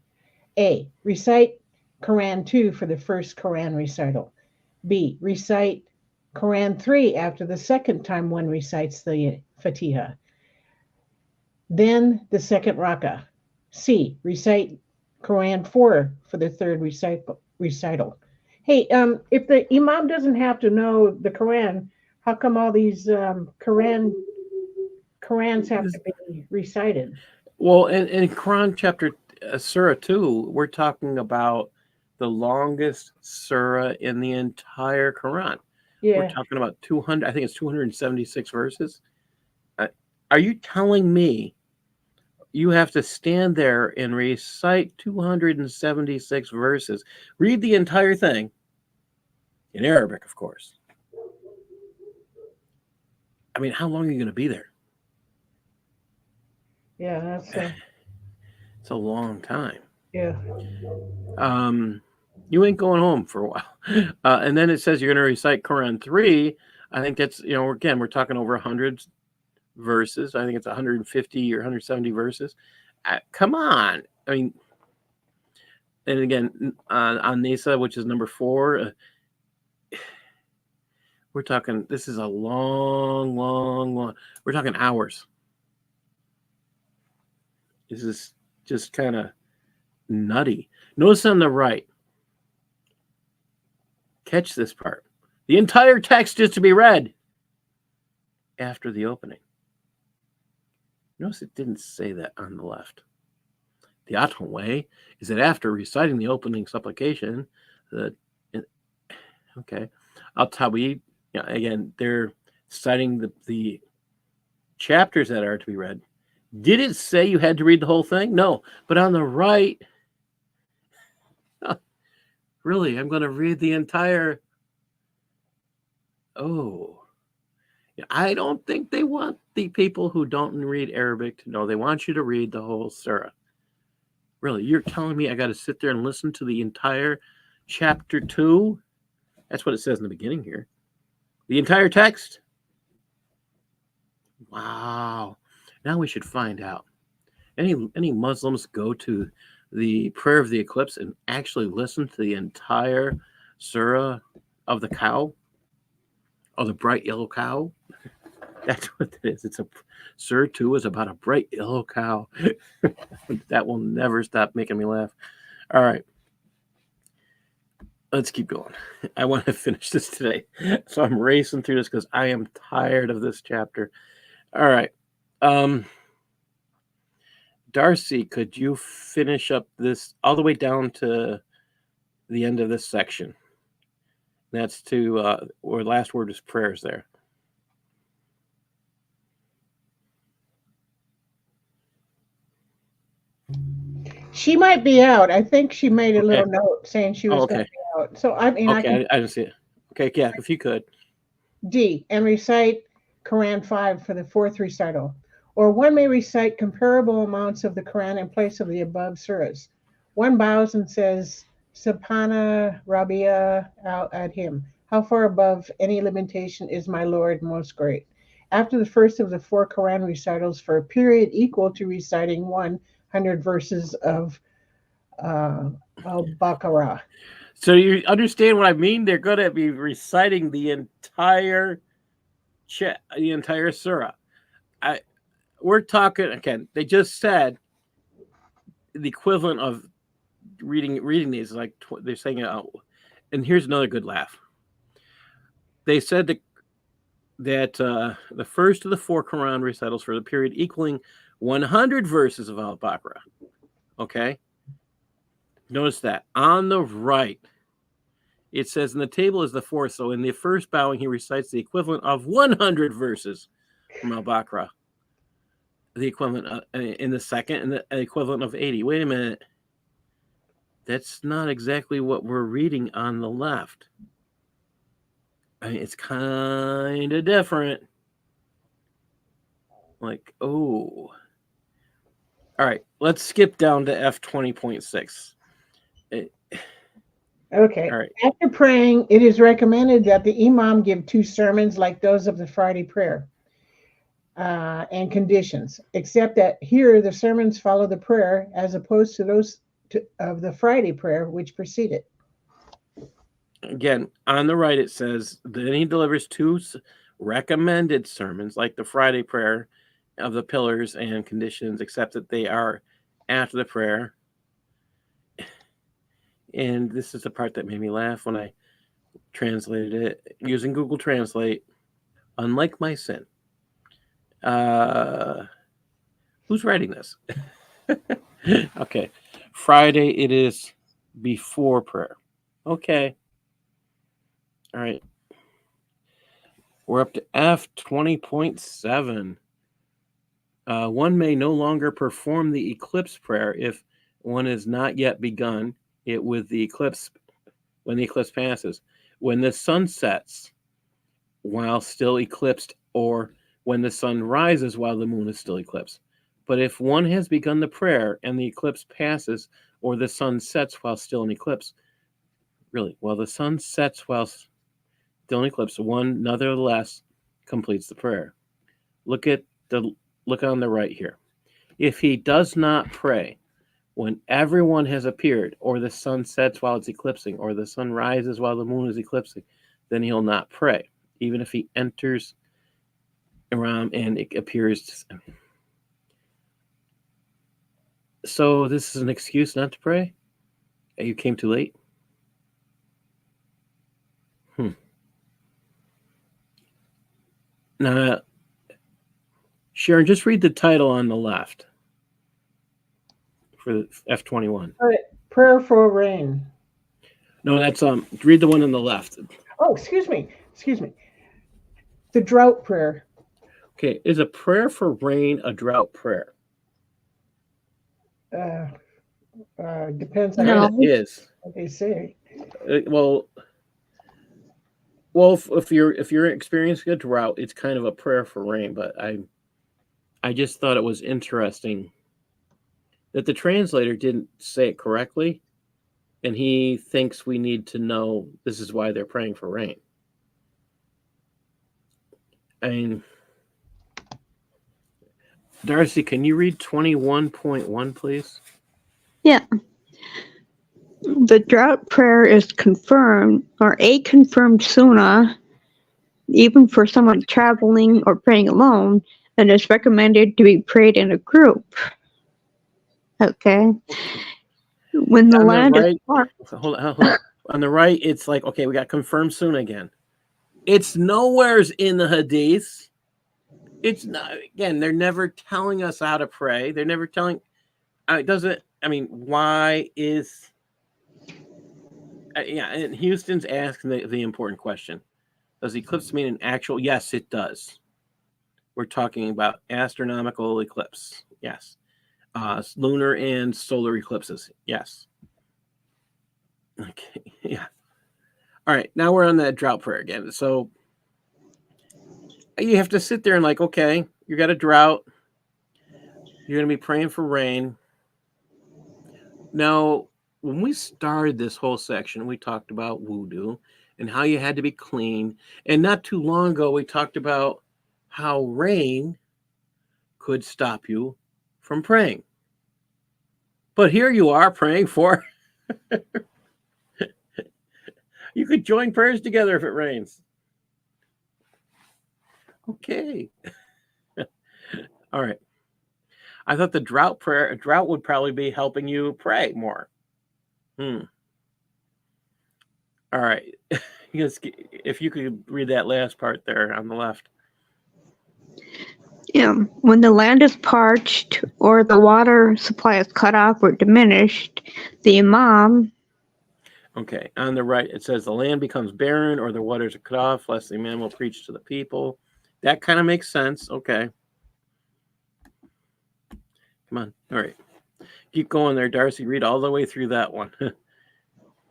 A. Recite Quran 2 for the first Quran recital. B. Recite Quran 3 after the second time one recites the Fatiha. Then the second raka. C. Recite Quran 4 for the third recital. Hey, if the imam doesn't have to know the Quran, how come all these Qurans have to be recited?
Well, in Quran chapter Surah 2, we're talking about the longest surah in the entire Quran.
Yeah.
We're talking about 200, I think it's 276 verses. Are you telling me you have to stand there and recite 276 verses? Read the entire thing in Arabic, of course. I mean, how long are you going to be there?
Yeah, that's
it's a long time.
Yeah.
You ain't going home for a while. And then it says you're going to recite Quran 3. I think that's, again, we're talking over 100 verses. I think it's 150 or 170 verses. Come on. I mean, and again, on Nisa, which is number 4, We're talking, this is a long, we're talking hours. This is just kind of nutty. Notice on the right, catch this part. The entire text is to be read after the opening. Notice it didn't say that on the left. The optimal way is that after reciting the opening supplication, okay, again, they're citing the chapters that are to be read. Did it say you had to read the whole thing? No, but on the right, really, I'm going to read the entire. Oh, I don't think they want the people who don't read Arabic to know. They want you to read the whole surah. Really, you're telling me I got to sit there and listen to the entire chapter 2? That's what it says in the beginning here. The entire text? Wow. Now we should find out. Any Muslims go to the prayer of the eclipse and actually listen to the entire surah of the cow? Of the bright yellow cow? That's what it is. It's a Surah 2 is about a bright yellow cow. That will never stop making me laugh. All right. Let's keep going. I want to finish this today. So I'm racing through this because I am tired of this chapter. All right. Darcy, could you finish up this all the way down to the end of this section? That's to where last word is prayers there.
She might be out. I think she made a little note saying she was going to be out. So I mean,
okay, I didn't see it. Okay, yeah, if you could.
D, and recite Quran 5 for the fourth recital. Or one may recite comparable amounts of the Quran in place of the above surahs. One bows and says, Subhana Rabbia at him. How far above any limitation is my Lord most great? After the first of the 4 Quran recitals for a period equal to reciting 100 verses of Al-Baqarah.
So you understand what I mean? They're going to be reciting the entire surah. We're talking again. They just said the equivalent of reading these, like they're saying it out. And here's another good laugh. They said that the first of the 4 Quran recitals for the period equaling 100 verses of Al-Baqarah. Okay. Notice that on the right, it says in the table is the 4th. So in the first bowing, he recites the equivalent of 100 verses from Al-Baqarah. The equivalent in the second, and the equivalent of 80. Wait a minute. That's not exactly what we're reading on the left. I mean, it's kind of different. Like, oh. All right, let's skip down to F20.6.
Okay.
All right.
After praying, it is recommended that the imam give 2 sermons like those of the Friday prayer and conditions, except that here the sermons follow the prayer as opposed to those of the Friday prayer which precede it.
Again, on the right, it says, then he delivers 2 recommended sermons like the Friday prayer of the pillars and conditions, except that they are after the prayer. And this is the part that made me laugh when I translated it using Google Translate. Unlike my sin. Who's writing this? Okay. Friday, it is before prayer. Okay. All right. We're up to F20.7. One may no longer perform the eclipse prayer if one has not yet begun it with the eclipse when the eclipse passes. When the sun sets while still eclipsed, or when the sun rises while the moon is still eclipsed. But if one has begun the prayer and the eclipse passes, or the sun sets while still in eclipse, while the sun sets while still in eclipse, one nonetheless completes the prayer. Look on the right here. If he does not pray when everyone has appeared, or the sun sets while it's eclipsing, or the sun rises while the moon is eclipsing, then he'll not pray. even if he enters Aram and it appears. So this is an excuse not to pray? You came too late? Now, Sharon, just read the title on the left for F21.
Prayer for rain.
No, that's read the one on the left.
Oh, excuse me. The drought prayer.
Okay, is a prayer for rain a drought prayer?
Depends on
No.
It is.
what they say.
Well, if you're experiencing a drought, it's kind of a prayer for rain. But I just thought it was interesting that the translator didn't say it correctly, and he thinks we need to know this is why they're praying for rain. I mean, Darcy, can you read 21.1, please?
Yeah. The drought prayer is confirmed, or a confirmed sunnah, even for someone traveling or praying alone, and is recommended to be prayed in a group. Okay. When the land is
hold on. On the right, it's like, okay, we got confirmed sunnah again. It's nowhere's in the hadith. It's not, again, they're never telling us how to pray. They're never telling, why is, and Houston's asking the important question. Does eclipse mean an actual? Yes, it does. We're talking about astronomical eclipse. Yes. Lunar and solar eclipses. Yes. Okay. Yeah. All right. Now we're on that drought prayer again. So you have to sit there and like, okay, you got a drought. You're going to be praying for rain. Now, when we started this whole section, we talked about wudu and how you had to be clean. And not too long ago, we talked about how rain could stop you from praying. But here you are praying for. You could join prayers together if it rains. Okay. All right. I thought the drought would probably be helping you pray more. All right. If you could read that last part there on the left.
Yeah. When the land is parched or the water supply is cut off or diminished, the imam.
Okay. On the right, it says the land becomes barren or the waters are cut off, lest the imam will preach to the people. That kind of makes sense. Okay. Come on. All right. Keep going there, Darcy. Read all the way through that one.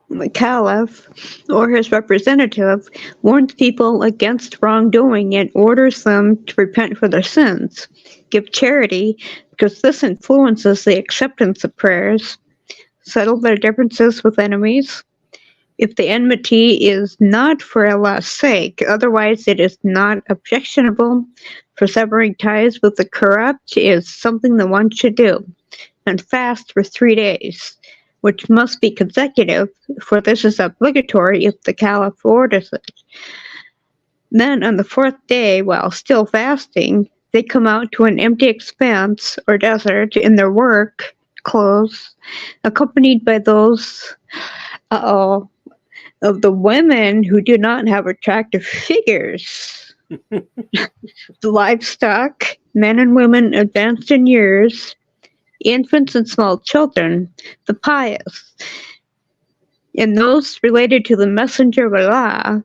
The caliph or his representative warns people against wrongdoing and orders them to repent for their sins, give charity, because this influences the acceptance of prayers, settle their differences with enemies. If the enmity is not for Allah's sake, otherwise it is not objectionable, for severing ties with the corrupt is something that one should do, and fast for 3 days, which must be consecutive, for this is obligatory if the caliph orders it. Then on the 4th day, while still fasting, they come out to an empty expanse or desert in their work clothes, accompanied by those of the women who do not have attractive figures. The livestock, men and women advanced in years, infants and small children, the pious, and those related to the messenger of Allah,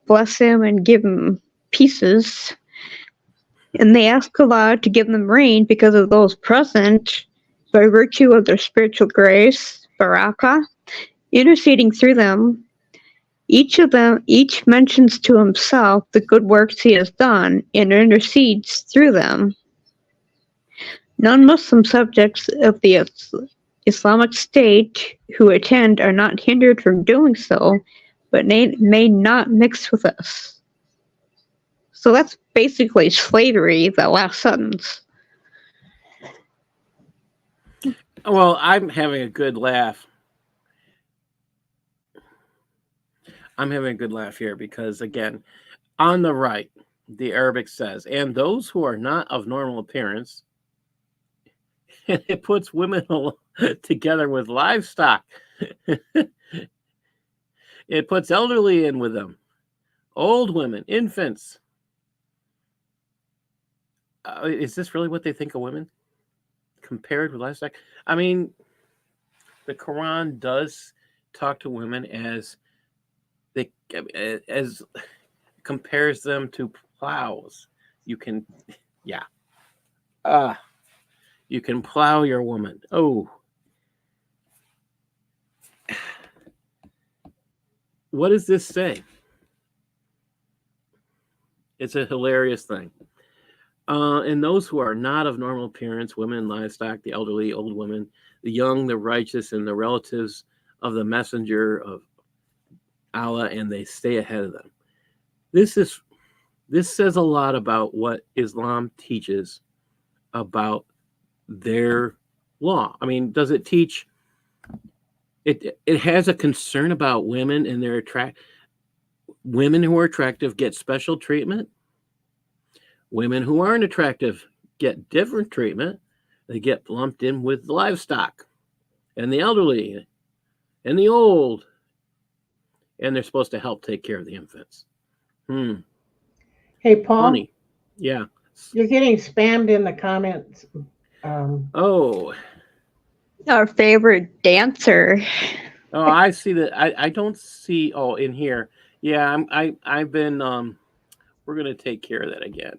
bless him and give him pieces. And they ask Allah to give them rain because of those present, by virtue of their spiritual grace, barakah, interceding through them. Each mentions to himself the good works he has done and intercedes through them. Non-Muslim subjects of the Islamic State who attend are not hindered from doing so, but may not mix with us. So that's basically slavery, the last sentence.
Well, I'm having a good laugh. I'm having a good laugh here because, again, On the right, the Arabic says, and those who are not of normal appearance, and it puts women together with livestock. It puts elderly in with them, old women, infants. Is this really what they think of women compared with livestock? I mean, the Quran does talk to women as as compares them to plows. You can, yeah, you can plow your woman. Oh, what does this say? It's a hilarious thing. And those who are not of normal appearance, women, livestock, the elderly, old women, the young, the righteous, and the relatives of the messenger of Allah, and they stay ahead of them. This says a lot about what Islam teaches about their law. I mean, does it teach? It has a concern about women and their women who are attractive get special treatment. Women who aren't attractive get different treatment. They get lumped in with the livestock and the elderly and the old, and they're supposed to help take care of the infants.
Hey, Paul.
Funny. Yeah.
You're getting spammed in the comments.
Oh.
Our favorite dancer.
Oh, I see that. I don't see. Oh, in here. Yeah, I've been. We're gonna take care of that again.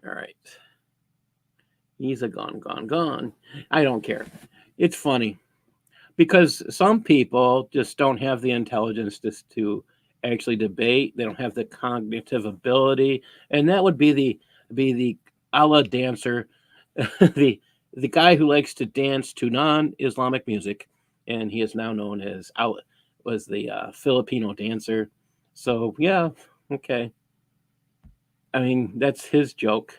All right. He's a gone. I don't care. It's funny because some people just don't have the intelligence to actually debate. They don't have the cognitive ability, and that would be the Allah dancer, the guy who likes to dance to non-Islamic music, and he is now known as was the Filipino dancer. So yeah, okay. I mean, that's his joke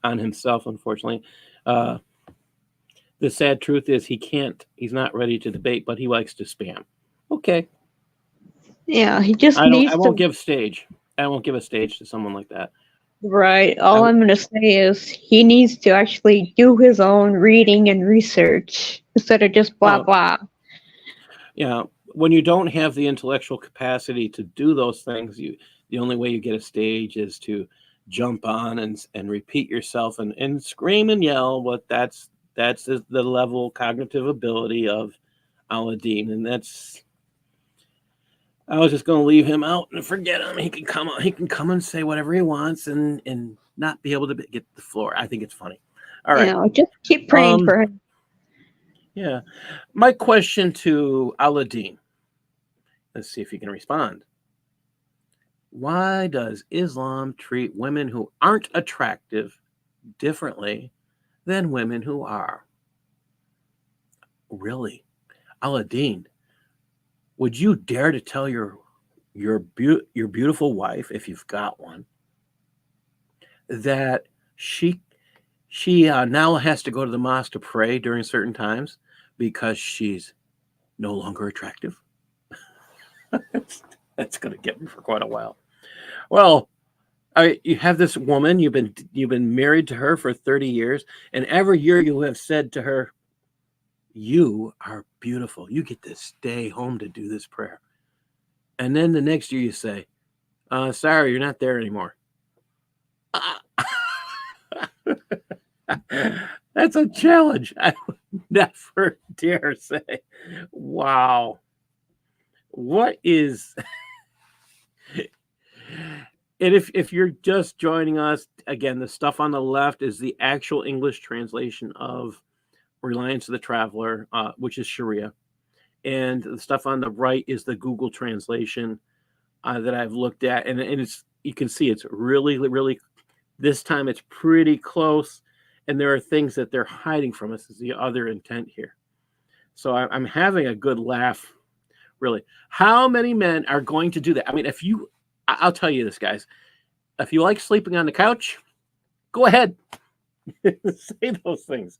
on himself, unfortunately. The sad truth is he's not ready to debate, but he likes to spam. Okay.
Yeah, he just
I
needs
won't
to.
give stage. I won't give a stage to someone like that.
Right. All I'm going to say is he needs to actually do his own reading and research instead of just blah, blah.
Yeah. When you don't have the intellectual capacity to do those things, the only way you get a stage is to jump on and repeat yourself and scream and yell. But that's the level of cognitive ability of Aladdin, and that's. I was just going to leave him out and forget him. He can come. He can come and say whatever he wants and not be able to get the floor. I think it's funny. All right.
Just keep praying for him.
Yeah. My question to Aladdin. Let's see if he can respond. Why does Islam treat women who aren't attractive differently than women who are? Really? Aladdin, would you dare to tell your beautiful wife, if you've got one, that she now has to go to the mosque to pray during certain times because she's no longer attractive? That's going to get me for quite a while. Well, you have this woman. You've been married to her for 30 years, and every year you have said to her, "You are beautiful. You get to stay home to do this prayer." And then the next year you say, "Sorry, you're not there anymore." That's a challenge. I would never dare say. Wow. What is... And if you're just joining us, again, the stuff on the left is the actual English translation of Reliance of the Traveler, which is Shariah. And the stuff on the right is the Google translation that I've looked at. And it's, you can see it's really, really, this time it's pretty close. And there are things that they're hiding from us is the other intent here. So I'm having a good laugh, really. How many men are going to do that? I mean, I'll tell you this, guys. If you like sleeping on the couch, go ahead. Say those things.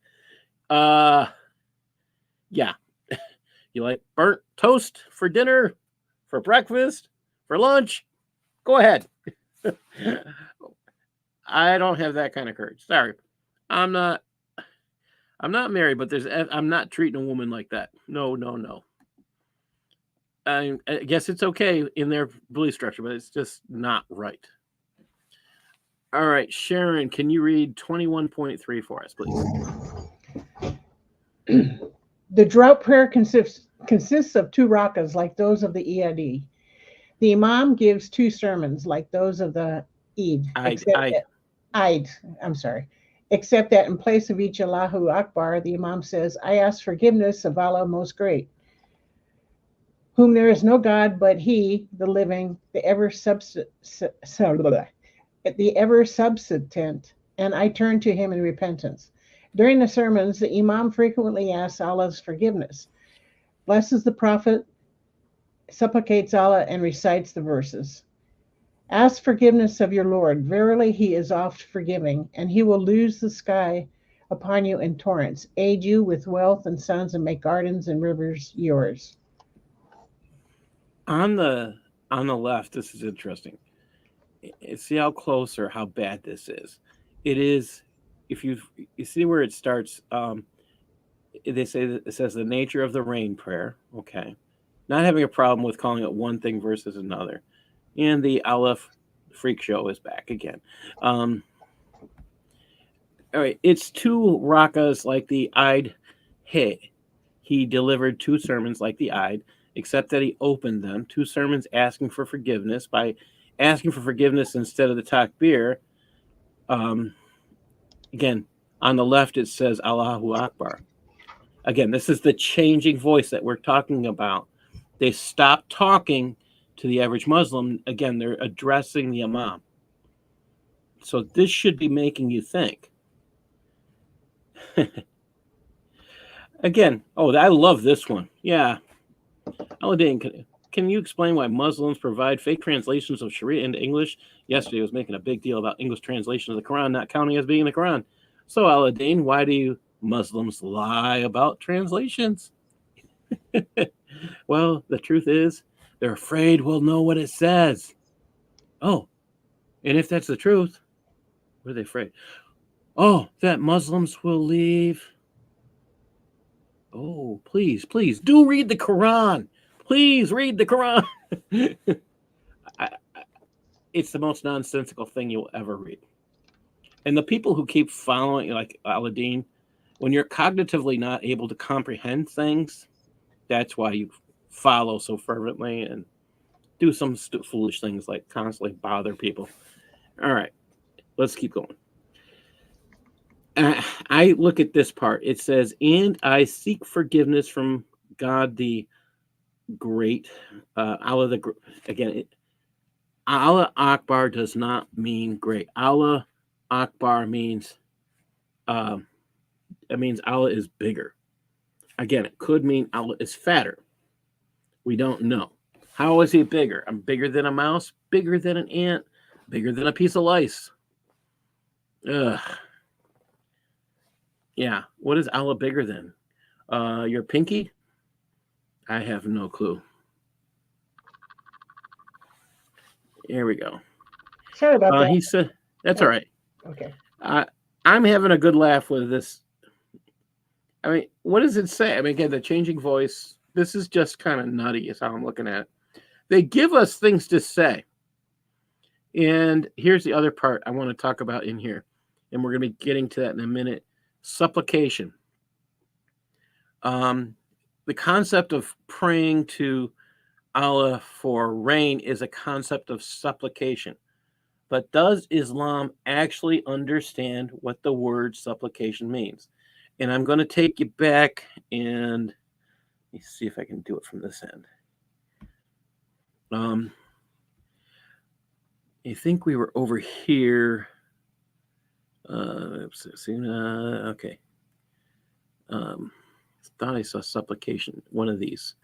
Yeah. You like burnt toast for dinner, for breakfast, for lunch? Go ahead. I don't have that kind of courage. Sorry. I'm not married, but I'm not treating a woman like that. No, no, no. I guess it's okay in their belief structure, but it's just not right. All right, Sharon, can you read 21.3 for us, please?
The drought prayer consists of two rakas like those of the Eid. The Imam gives two sermons like those of the Eid, Eid, I'm sorry. Except that in place of each Allahu Akbar, the Imam says, I ask forgiveness of Allah Most Great, whom there is no God but He, the living, the ever subsistent, and I turn to Him in repentance. During the sermons, the Imam frequently asks Allah's forgiveness, blesses the Prophet, supplicates Allah, and recites the verses. Ask forgiveness of your Lord. Verily, He is oft forgiving, and He will loose the sky upon you in torrents, aid you with wealth and sons, and make gardens and rivers yours.
On the left, this is interesting. See how close or how bad this is. It is, if you see where it starts, they say that it says the nature of the rain prayer. Okay. Not having a problem with calling it one thing versus another. And the Aleph freak show is back again. All right. It's two rakas like the Eid. He delivered two sermons like the Eid, except that he opened them. Two sermons asking for forgiveness by asking for forgiveness instead of the takbir. Again, on the left, it says Allahu Akbar. Again, this is the changing voice that we're talking about. They stopped talking to the average Muslim. Again, they're addressing the Imam. So this should be making you think. Again, I love this one. Yeah. Aladdin, can you explain why Muslims provide fake translations of Shariah into English? Yesterday I was making a big deal about English translation of the Quran not counting as being the Quran. So, Aladdin, why do Muslims lie about translations? Well, the truth is, they're afraid we'll know what it says. Oh, and if that's the truth, what are they afraid? Oh, that Muslims will leave. Oh, please do read the Quran. Please read the Quran. It's the most nonsensical thing you'll ever read. And the people who keep following, like Aladdin, when you're cognitively not able to comprehend things, that's why you follow so fervently and do some foolish things like constantly bother people. All right, let's keep going. I look at this part. It says, and I seek forgiveness from God the Great. Allah the again. Allah Akbar does not mean great. Allah Akbar means it means Allah is bigger. Again, it could mean Allah is fatter. We don't know. How is He bigger? I'm bigger than a mouse, bigger than an ant, bigger than a piece of lice. Ugh. Yeah. What is Allah bigger than? Your pinky? I have no clue. Here we go.
Sorry about that.
He said, that's all right.
Okay.
I'm having a good laugh with this. I mean, what does it say? I mean, again, the changing voice. This is just kind of nutty, is how I'm looking at it. They give us things to say. And here's the other part I want to talk about in here. And we're going to be getting to that in a minute. Supplication. The concept of praying to Allah for rain is a concept of supplication. But does Islam actually understand what the word supplication means? And I'm going to take you back and let me see if I can do it from this end. I think we were over here. Okay. Thought I saw supplication. One of these.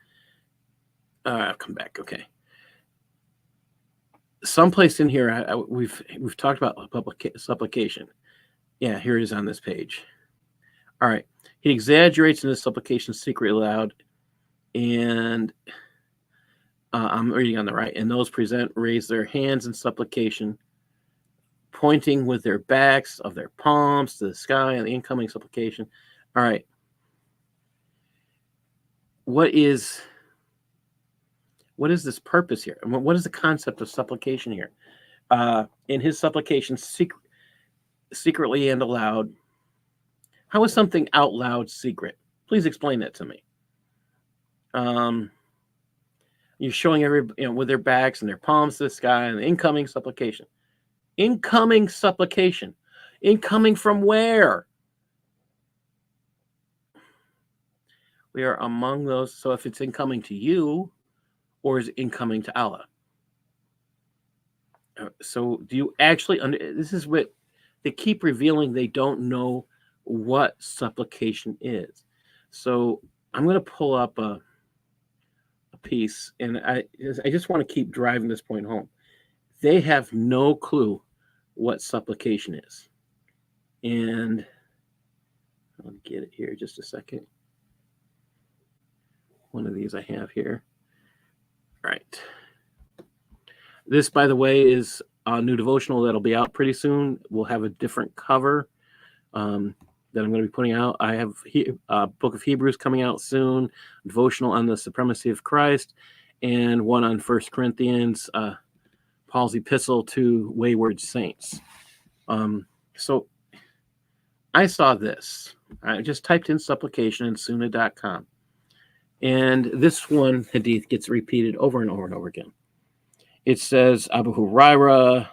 I'll come back. Okay. Someplace in here, we've talked about supplication. Yeah, here it is on this page. All right. He exaggerates in his supplication secretly aloud, and I'm reading on the right. And those present raise their hands in supplication pointing with their backs of their palms to the sky and the incoming supplication. All right. What is this purpose here? What is the concept of supplication here? In his supplication, secretly and aloud. How is something out loud secret? Please explain that to me. You're showing with their backs and their palms to the sky and the incoming supplication. Incoming supplication. Incoming from where? We are among those. So if it's incoming to you, or is it incoming to Allah? So do you actually this is what they keep revealing. They don't know what supplication is. So I'm going to pull up a piece, and I just want to keep driving this point home. They have no clue what supplication is. And I'll get it here just a second. One of these I have here. All right. This, by the way, is a new devotional that'll be out pretty soon. We'll have a different cover that I'm going to be putting out. I have a book of Hebrews coming out soon, devotional on the supremacy of Christ, and one on 1 Corinthians, Paul's epistle to wayward saints. So I saw this. I just typed in supplication in sunnah.com. And this one hadith gets repeated over and over and over again. It says, Abu Hurairah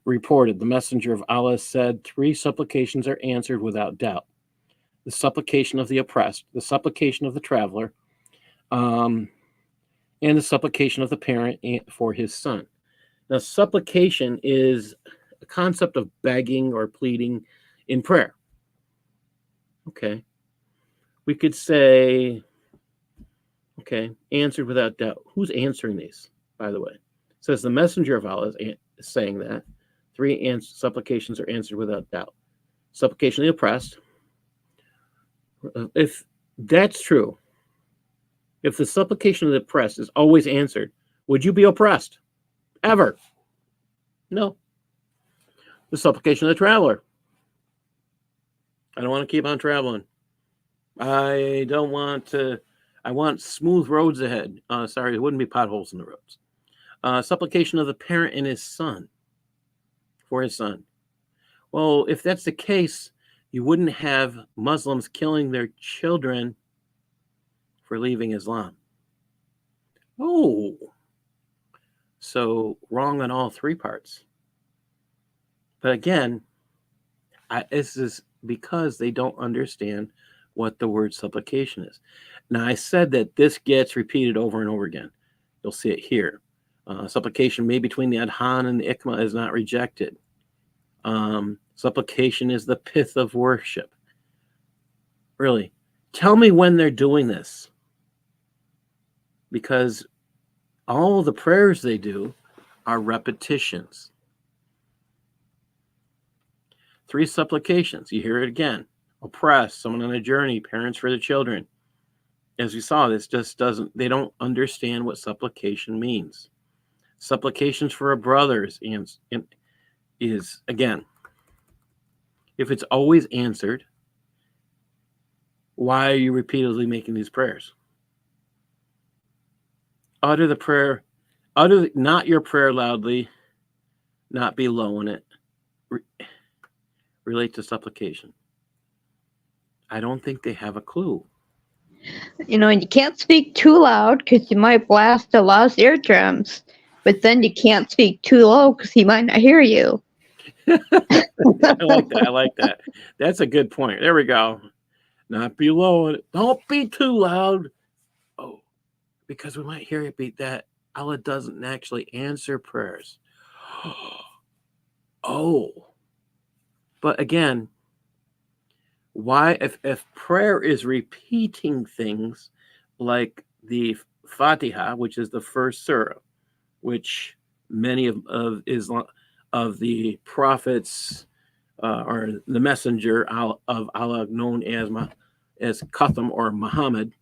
reported, the messenger of Allah said, 3 supplications are answered without doubt. The supplication of the oppressed, the supplication of the traveler, and the supplication of the parent for his son. Now, supplication is a concept of begging or pleading in prayer. Okay. We could say, okay, answered without doubt. Who's answering these, by the way? It says the messenger of Allah is saying that. 3 supplications are answered without doubt. Supplication of the oppressed. If that's true, if the supplication of the oppressed is always answered, would you be oppressed? Ever? No. The supplication of the traveler. I don't want to keep on traveling. I don't want to. I want smooth roads ahead. Sorry, there wouldn't be potholes in the roads. Supplication of the parent and his son. For his son. Well, if that's the case, you wouldn't have Muslims killing their children for leaving Islam. Oh. So wrong on all 3 parts. But again, this is because they don't understand what the word supplication is. Now, I said that this gets repeated over and over again. You'll see it here. Supplication made between the adhan and the ikma is not rejected. Supplication is the pith of worship. Really, tell me when they're doing this. Because all of the prayers they do are repetitions. 3 supplications. You hear it again. Oppressed, someone on a journey, parents for the children. As we saw, this just doesn't, they don't understand what supplication means. Supplications for a brother is, again, if it's always answered, why are you repeatedly making these prayers? Utter the prayer, not your prayer loudly, not be low in it. Relate to supplication. I don't think they have a clue.
And you can't speak too loud because you might blast Allah's eardrums. But then you can't speak too low because he might not hear you.
I like that. That's a good point. There we go. Not be low. Don't be too loud. Oh, because we might hear it beat that. Allah doesn't actually answer prayers. Oh. But again, why, if prayer is repeating things like the Fatiha, which is the first surah, which many of Islam, of the prophets or the messenger of Allah known as Qatham or Muhammad,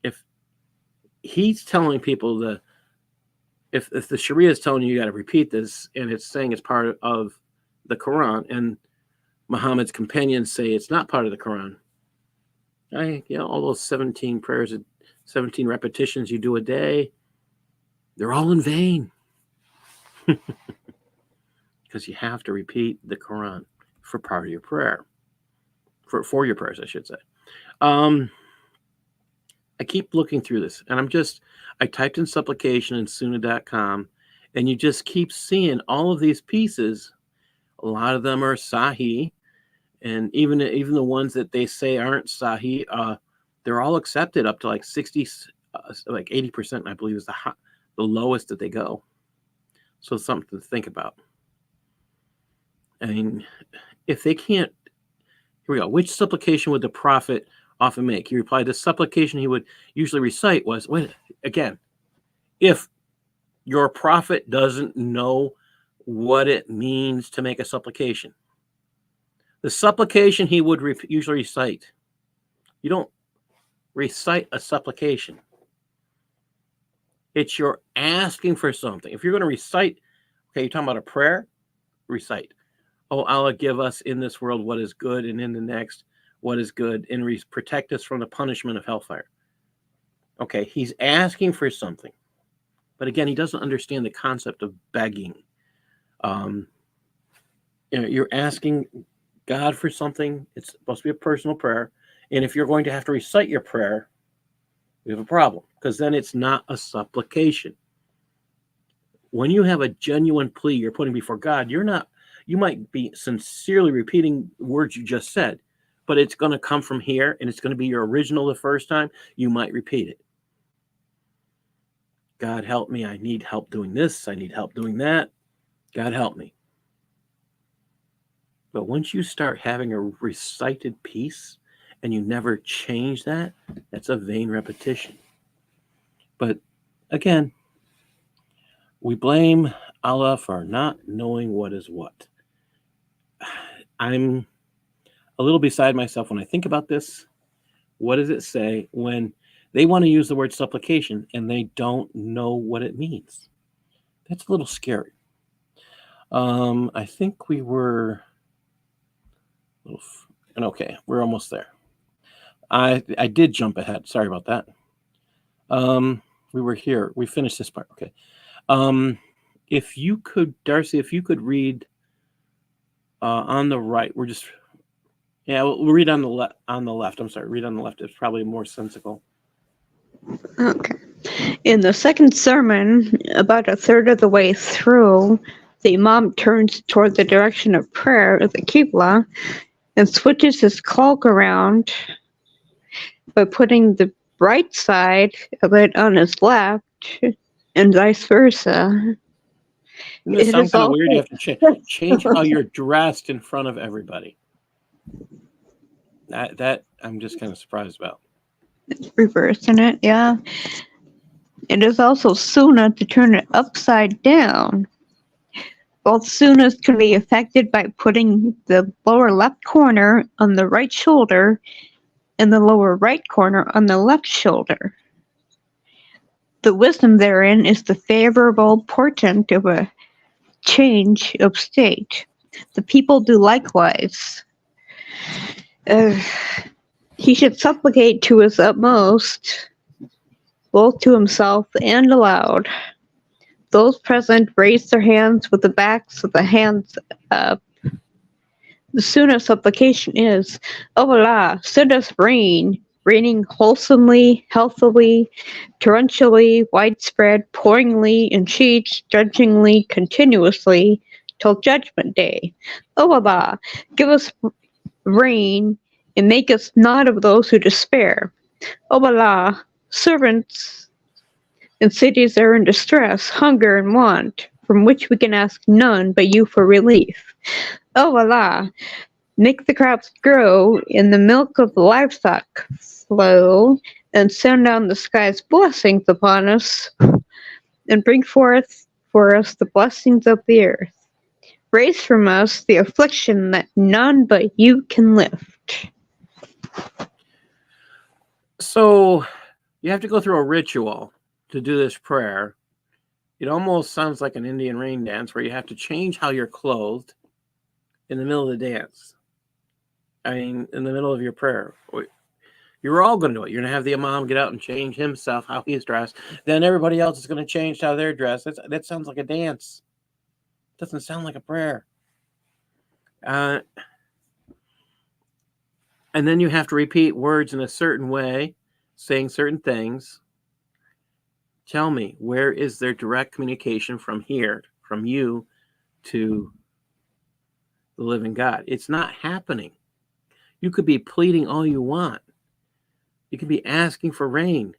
if he's telling people to if the Sharia is telling you got to repeat this, and it's saying it's part of the Quran, and Muhammad's companions say it's not part of the Quran, all those 17 prayers, 17 repetitions you do a day, they're all in vain. Because you have to repeat the Quran for part of your prayer, for your prayers, I should say. I keep looking through this, and I typed in supplication in Sunnah.com, and you just keep seeing all of these pieces. A lot of them are Sahih, and even the ones that they say aren't Sahih, they're all accepted up to like 60, like 80%, I believe, is the lowest that they go. So it's something to think about. I mean, if they can't, here we go. Which supplication would the prophet often make? He replied, the supplication he would usually recite was, again, if your prophet doesn't know what it means to make a supplication, the supplication he would usually recite, you don't recite a supplication. It's you're asking for something. If you're going to recite, okay, you're talking about a prayer, recite. Oh, Allah, give us in this world what is good, and in the next what is good, and protect us from the punishment of hellfire. Okay, he's asking for something. But again, he doesn't understand the concept of begging. You're asking God for something. It's supposed to be a personal prayer. And if you're going to have to recite your prayer, we have a problem, because then it's not a supplication. When you have a genuine plea you're putting before God, you might be sincerely repeating words you just said, but it's going to come from here, and it's going to be your original the first time. You might repeat it. God help me. I need help doing this. I need help doing that. God help me. But once you start having a recited piece and you never change that, that's a vain repetition. But again, we blame Allah for not knowing what is what. I'm a little beside myself when I think about this. What does it say when they want to use the word supplication and they don't know what it means? That's a little scary. I think we were okay. We're almost there. I did jump ahead. Sorry about that. We were here. We finished this part. Okay. If you could, Darcy, if you could read on the right, we'll read on the left. I'm sorry, read on the left. It's probably more sensical.
Okay. In the second sermon, about a third of the way through, the Imam turns toward the direction of prayer, the Qibla, and switches his cloak around by putting the right side of it on his left, and vice versa.
It sounds kind of weird. You have to change how you're dressed in front of everybody. That I'm just kind of surprised about.
It's reversing it, yeah. It is also sunnah to turn it upside down. Both sunnahs can be affected by putting the lower left corner on the right shoulder and the lower right corner on the left shoulder. The wisdom therein is the favorable portent of a change of state. The people do likewise. He should supplicate to his utmost, both to himself and aloud. Those present raise their hands with the backs of the hands up. The sunnah supplication is, O Allah, send us rain, raining wholesomely, healthily, torrentially, widespread, pouringly, in sheets, judgingly, continuously, till judgment day. O Allah, give us rain, and make us not of those who despair. O Allah, servants and cities are in distress, hunger and want, from which we can ask none but you for relief. O Allah, make the crops grow and the milk of the livestock flow, and send down the sky's blessings upon us, and bring forth for us the blessings of the earth. Raise from us the affliction that none but you can lift.
So you have to go through a ritual to do this prayer, It almost sounds like an Indian rain dance where you have to change how you're clothed in the middle of the dance. I mean, in the middle of your prayer. You're all going to do it. You're going to have the imam get out and change himself, how he's dressed. Then everybody else is going to change how they're dressed. That sounds like a dance. It doesn't sound like a prayer. And then you have to repeat words in a certain way, saying certain things. Tell me, where is there direct communication from here, from you to the living God? It's not happening. You could be pleading all you want. You could be asking for rain,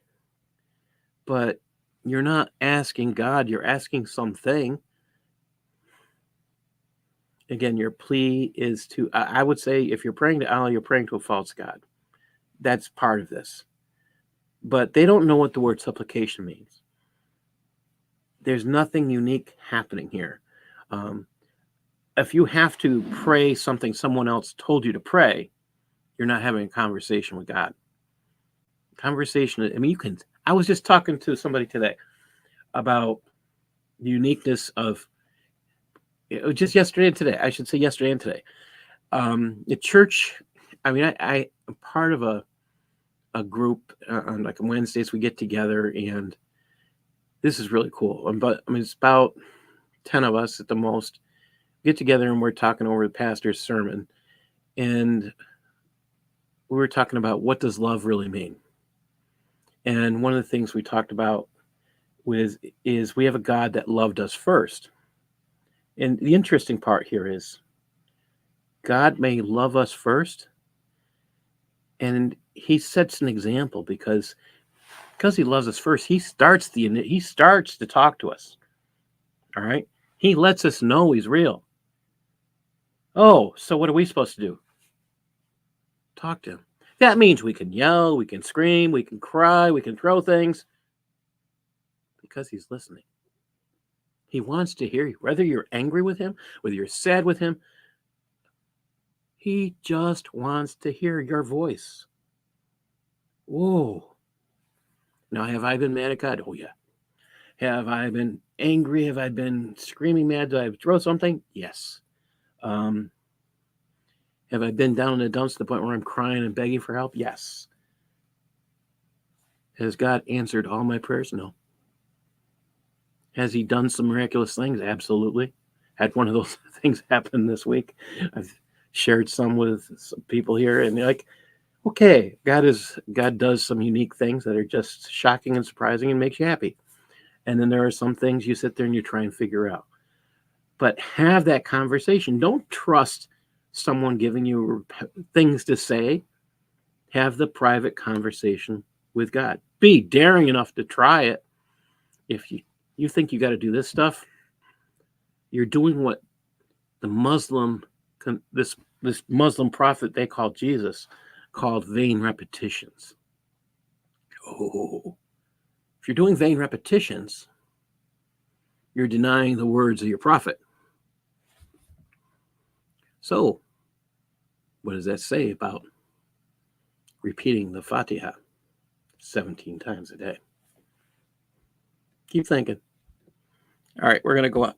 but you're not asking God. You're asking something. Again, your plea is to, I would say, if you're praying to Allah, you're praying to a false God. That's part of this. But they don't know what the word supplication means. There's nothing unique happening here. If you have to pray something someone else told you to pray, you're not having a conversation with God. Conversation, I mean, I was just talking to somebody today about the uniqueness of, just yesterday and today, I should say yesterday and today. The church, I mean, I'm part of a group on like on Wednesdays we get together, and this is really cool. But I mean, it's about 10 of us at the most get together, and we're talking over the pastor's sermon, and we were talking about what does love really mean. And one of the things we talked about is we have a God that loved us first. And the interesting part here is God may love us first, and he sets an example because he loves us first. He starts to talk to us. All right. He lets us know he's real. Oh, so what are we supposed to do? Talk to him. That means we can yell, we can scream, we can cry, we can throw things because he's listening. He wants to hear you, whether you're angry with him, whether you're sad with him. He just wants to hear your voice. Whoa. Now, have I been mad at God? Oh, yeah. Have I been angry? Have I been screaming mad? Did I throw something? Yes. Have I been down in the dumps to the point where I'm crying and begging for help? Yes. Has God answered all my prayers? No. Has he done some miraculous things? Absolutely. Had one of those things happen this week. I've shared some with some people here, and they're like, okay, God does some unique things that are just shocking and surprising and makes you happy. And then there are some things you sit there and you try and figure out. But have that conversation. Don't trust someone giving you things to say. Have the private conversation with God. Be daring enough to try it. If you think you got to do this stuff, you're doing what this Muslim prophet they call Jesus called vain repetitions. Oh, if you're doing vain repetitions, you're denying the words of your prophet. So, what does that say about repeating the Fatiha 17 times a day? Keep thinking. All right, we're going to go up.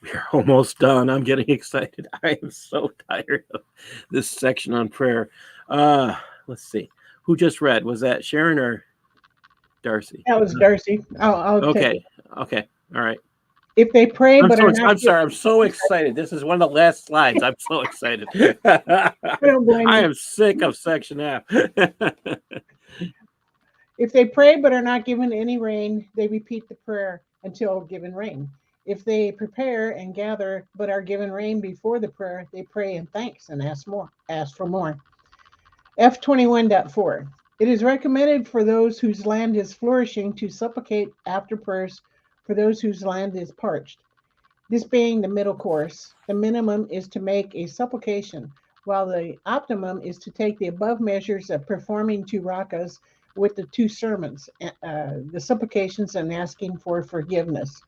We're almost done. I'm getting excited. I am so tired of this section on prayer. Let's see. Who just read? Was that Sharon or Darcy?
That was Darcy. I'll take
Okay.
it.
Okay. All right.
If they pray but are not,
I'm sorry. I'm so excited. This is one of the last slides. I'm so excited.
I don't blame
I
you.
am sick of section F.
If they pray but are not given any rain, they repeat the prayer until given rain. If they prepare and gather but are given rain before the prayer, they pray in thanks and ask for more. F21.4. It is recommended for those whose land is flourishing to supplicate after prayers for those whose land is parched. This being the middle course, the minimum is to make a supplication, while the optimum is to take the above measures of performing 2 rakas with the 2 sermons, the supplications and asking for forgiveness.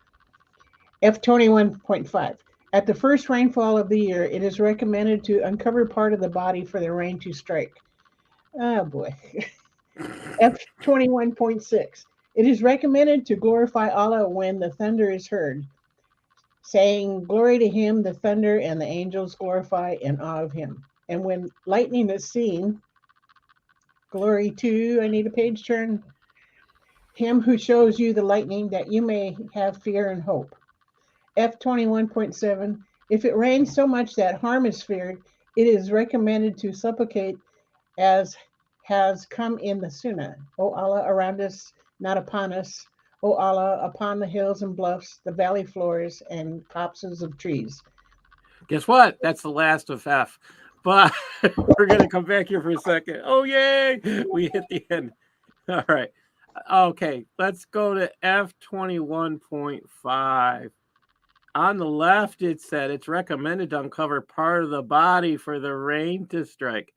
F21.5. At the first rainfall of the year, it is recommended to uncover part of the body for the rain to strike. Oh boy. F21.6. It is recommended to glorify Allah when the thunder is heard, saying, "Glory to him, the thunder and the angels glorify in awe of him." And when lightning is seen, glory to, I need a page turn, him who shows you the lightning that you may have fear and hope. F21.7, if it rains so much that harm is feared, it is recommended to supplicate as has come in the Sunnah. O Allah, around us, not upon us. O Allah, upon the hills and bluffs, the valley floors, and copses of trees.
Guess what? That's the last of F. But we're going to come back here for a second. Oh, yay! We hit the end. All right. Okay, let's go to F21.5. On the left, it said it's recommended to uncover part of the body for the rain to strike.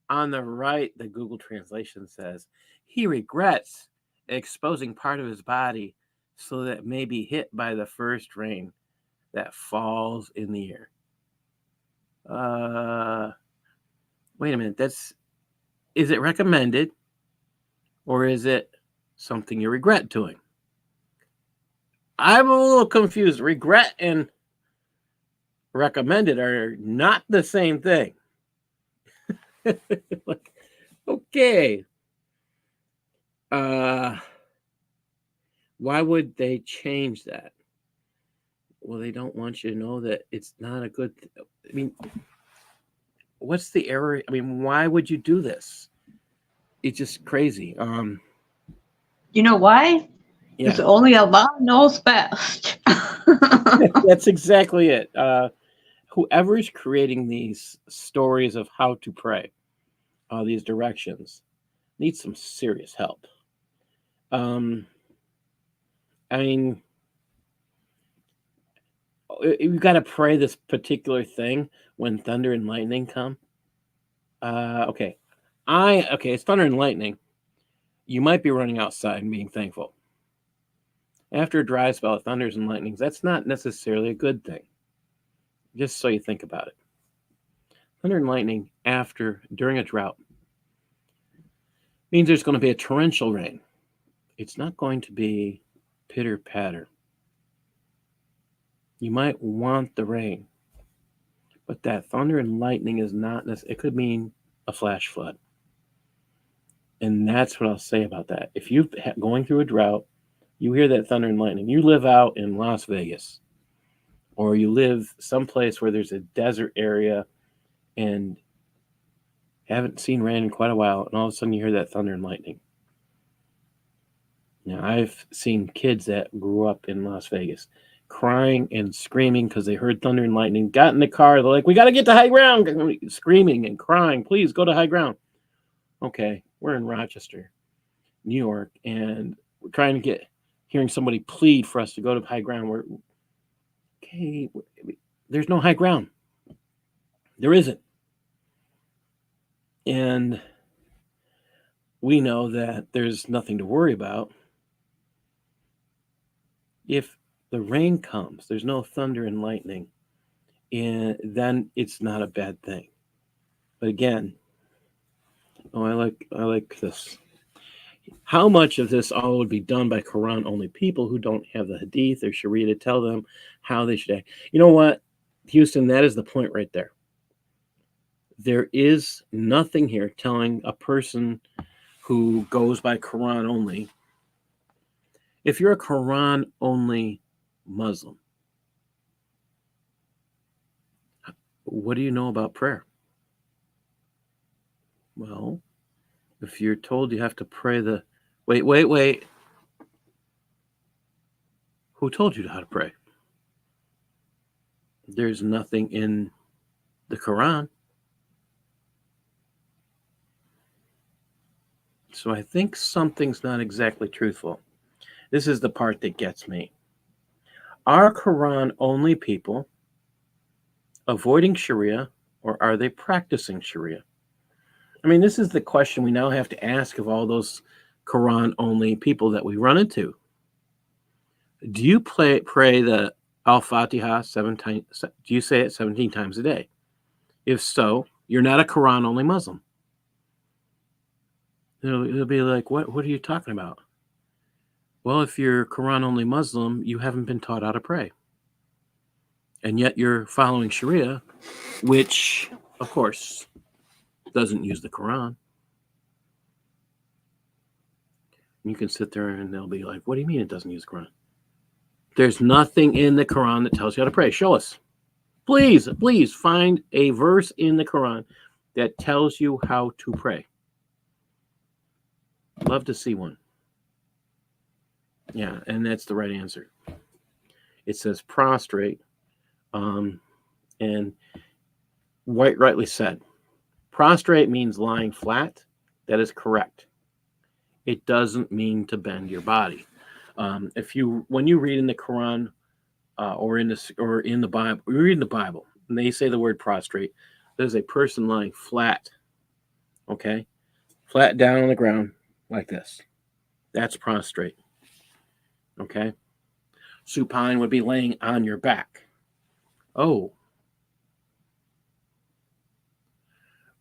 On the right, the Google translation says he regrets exposing part of his body so that it may be hit by the first rain that falls in the air. Wait a minute. Is it recommended or is it something you regret doing? I'm a little confused. Regret and recommended are not the same thing. Like, okay. Why would they change that? Well, they don't want you to know that it's not a good I mean, what's the error? I mean, why would you do this? It's just crazy.
You know why?
Yeah.
Because only Allah knows best.
That's exactly it. Whoever's creating these stories of how to pray, these directions, needs some serious help. I mean, you got to pray this particular thing when thunder and lightning come. Okay, it's thunder and lightning. You might be running outside and being thankful. After a dry spell of thunders and lightnings, that's not necessarily a good thing. Just so you think about it. Thunder and lightning during a drought means there's going to be a torrential rain. It's not going to be pitter patter. You might want the rain, but that thunder and lightning is not necessarily, it could mean a flash flood. And that's what I'll say about that. If you're going through a drought, you hear that thunder and lightning, you live out in Las Vegas, or you live someplace where there's a desert area and haven't seen rain in quite a while, and all of a sudden you hear that thunder and lightning. Now, I've seen kids that grew up in Las Vegas crying and screaming because they heard thunder and lightning, got in the car, they're like, we got to get to high ground, screaming and crying, please go to high ground. Okay, we're in Rochester, New York, and we're trying to hearing somebody plead for us to go to high ground. There's no high ground. There isn't. And we know that there's nothing to worry about. If the rain comes, there's no thunder and lightning, and then it's not a bad thing. But again, I like this. How much of this all would be done by Quran only people who don't have the Hadith or Shariah to tell them how they should act? You know what, Houston, that is the point right there. There is nothing here telling a person who goes by Quran only. If you're a Quran only Muslim, what do you know about prayer? Well, if you're told you have to pray wait. Who told you how to pray? There's nothing in the Quran. So I think something's not exactly truthful. This is the part that gets me. Are Quran only people avoiding Sharia, or are they practicing Sharia? I mean, this is the question we now have to ask of all those Quran only people that we run into. Do you pray the Al-Fatiha 7 times? Do you say it 17 times a day? If so, you're not a Quran only Muslim. It'll be like, what are you talking about? Well, if you're Quran only Muslim, you haven't been taught how to pray. And yet you're following Sharia, which, of course, doesn't use the Quran. You can sit there and they'll be like, what do you mean it doesn't use the Quran? There's nothing in the Quran that tells you how to pray. Show us. Please find a verse in the Quran that tells you how to pray. Love to see one. Yeah, and that's the right answer. It says prostrate, and White rightly said, prostrate means lying flat. That is correct. It doesn't mean to bend your body. When you read in the Quran or in the Bible, you read in the Bible, and they say the word prostrate, there's a person lying flat. Okay, flat down on the ground like this. That's prostrate. Okay, supine would be laying on your back. Oh,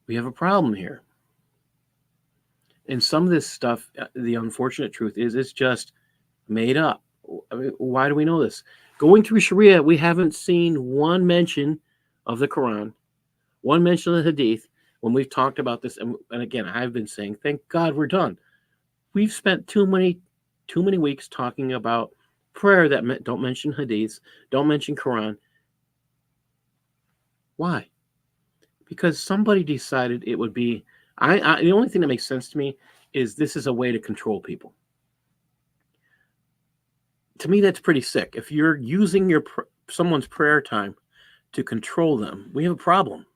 we have a problem here. And some of this stuff, the unfortunate truth is, it's just made up. I mean, why do we know this? Going through Sharia, we haven't seen one mention of the Quran, one mention of the Hadith when we've talked about this. And again, I've been saying, thank God we're done. We've spent too many weeks talking about prayer that don't mention Hadiths, don't mention Quran. Why? Because somebody decided it would be. The only thing that makes sense to me is this is a way to control people. To me, that's pretty sick. If you're using someone's prayer time to control them, we have a problem.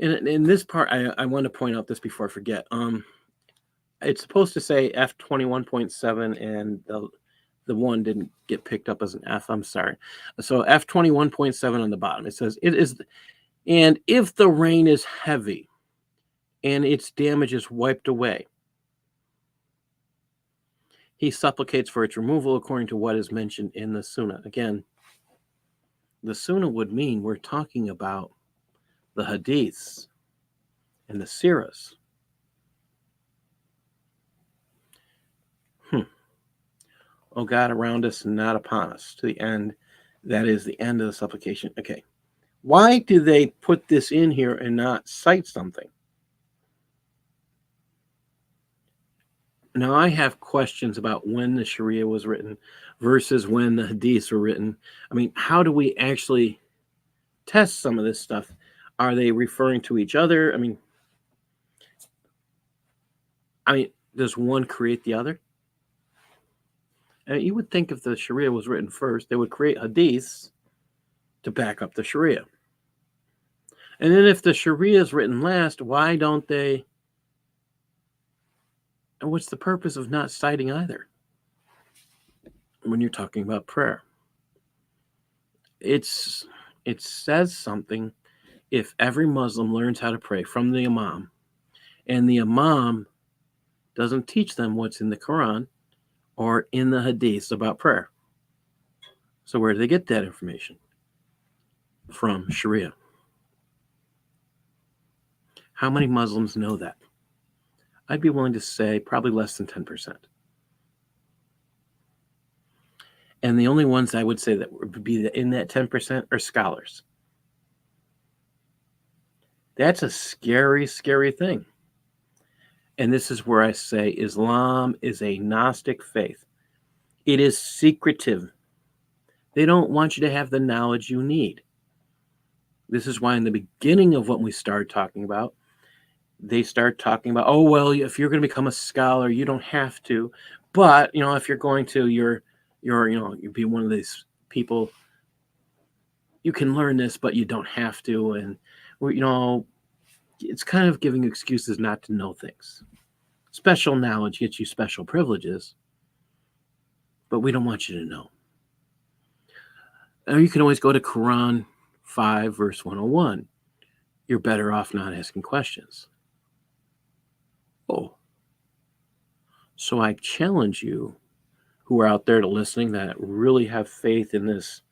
And in this part, I want to point out this before I forget. It's supposed to say F21.7, and the one didn't get picked up as an F. I'm sorry. So F21.7 on the bottom. It says, it is, and if the rain is heavy and its damage is wiped away, he supplicates for its removal according to what is mentioned in the Sunnah. Again, the Sunnah would mean we're talking about the Hadiths and the Sirahs. Oh God, around us and not upon us, to the end. That is the end of the supplication. Okay. Why do they put this in here and not cite something? Now, I have questions about when the Sharia was written versus when the Hadiths were written. I mean, how do we actually test some of this stuff? Are they referring to each other? I mean, does one create the other? You would think if the Sharia was written first, they would create Hadiths to back up the Sharia. And then if the Sharia is written last, why don't they? And what's the purpose of not citing either when you're talking about prayer? It says something if every Muslim learns how to pray from the Imam, and the Imam doesn't teach them what's in the Quran or in the Hadiths about prayer. So where do they get that information? From Sharia. How many Muslims know that? I'd be willing to say probably less than 10%. And the only ones I would say that would be in that 10% are scholars. That's a scary, scary thing. And this is where I say Islam is a Gnostic faith. It is secretive. They don't want you to have the knowledge you need. This is why in the beginning of what we started talking about, they start talking about, oh, well, if you're going to become a scholar, you don't have to. But, if you're going to, you'll be one of these people, you can learn this, but you don't have to. And, it's kind of giving excuses not to know things. Special knowledge gets you special privileges, but we don't want you to know. Or you can always go to Quran 5, verse 101. You're better off not asking questions. Oh. So I challenge you who are out there to listening that really have faith in this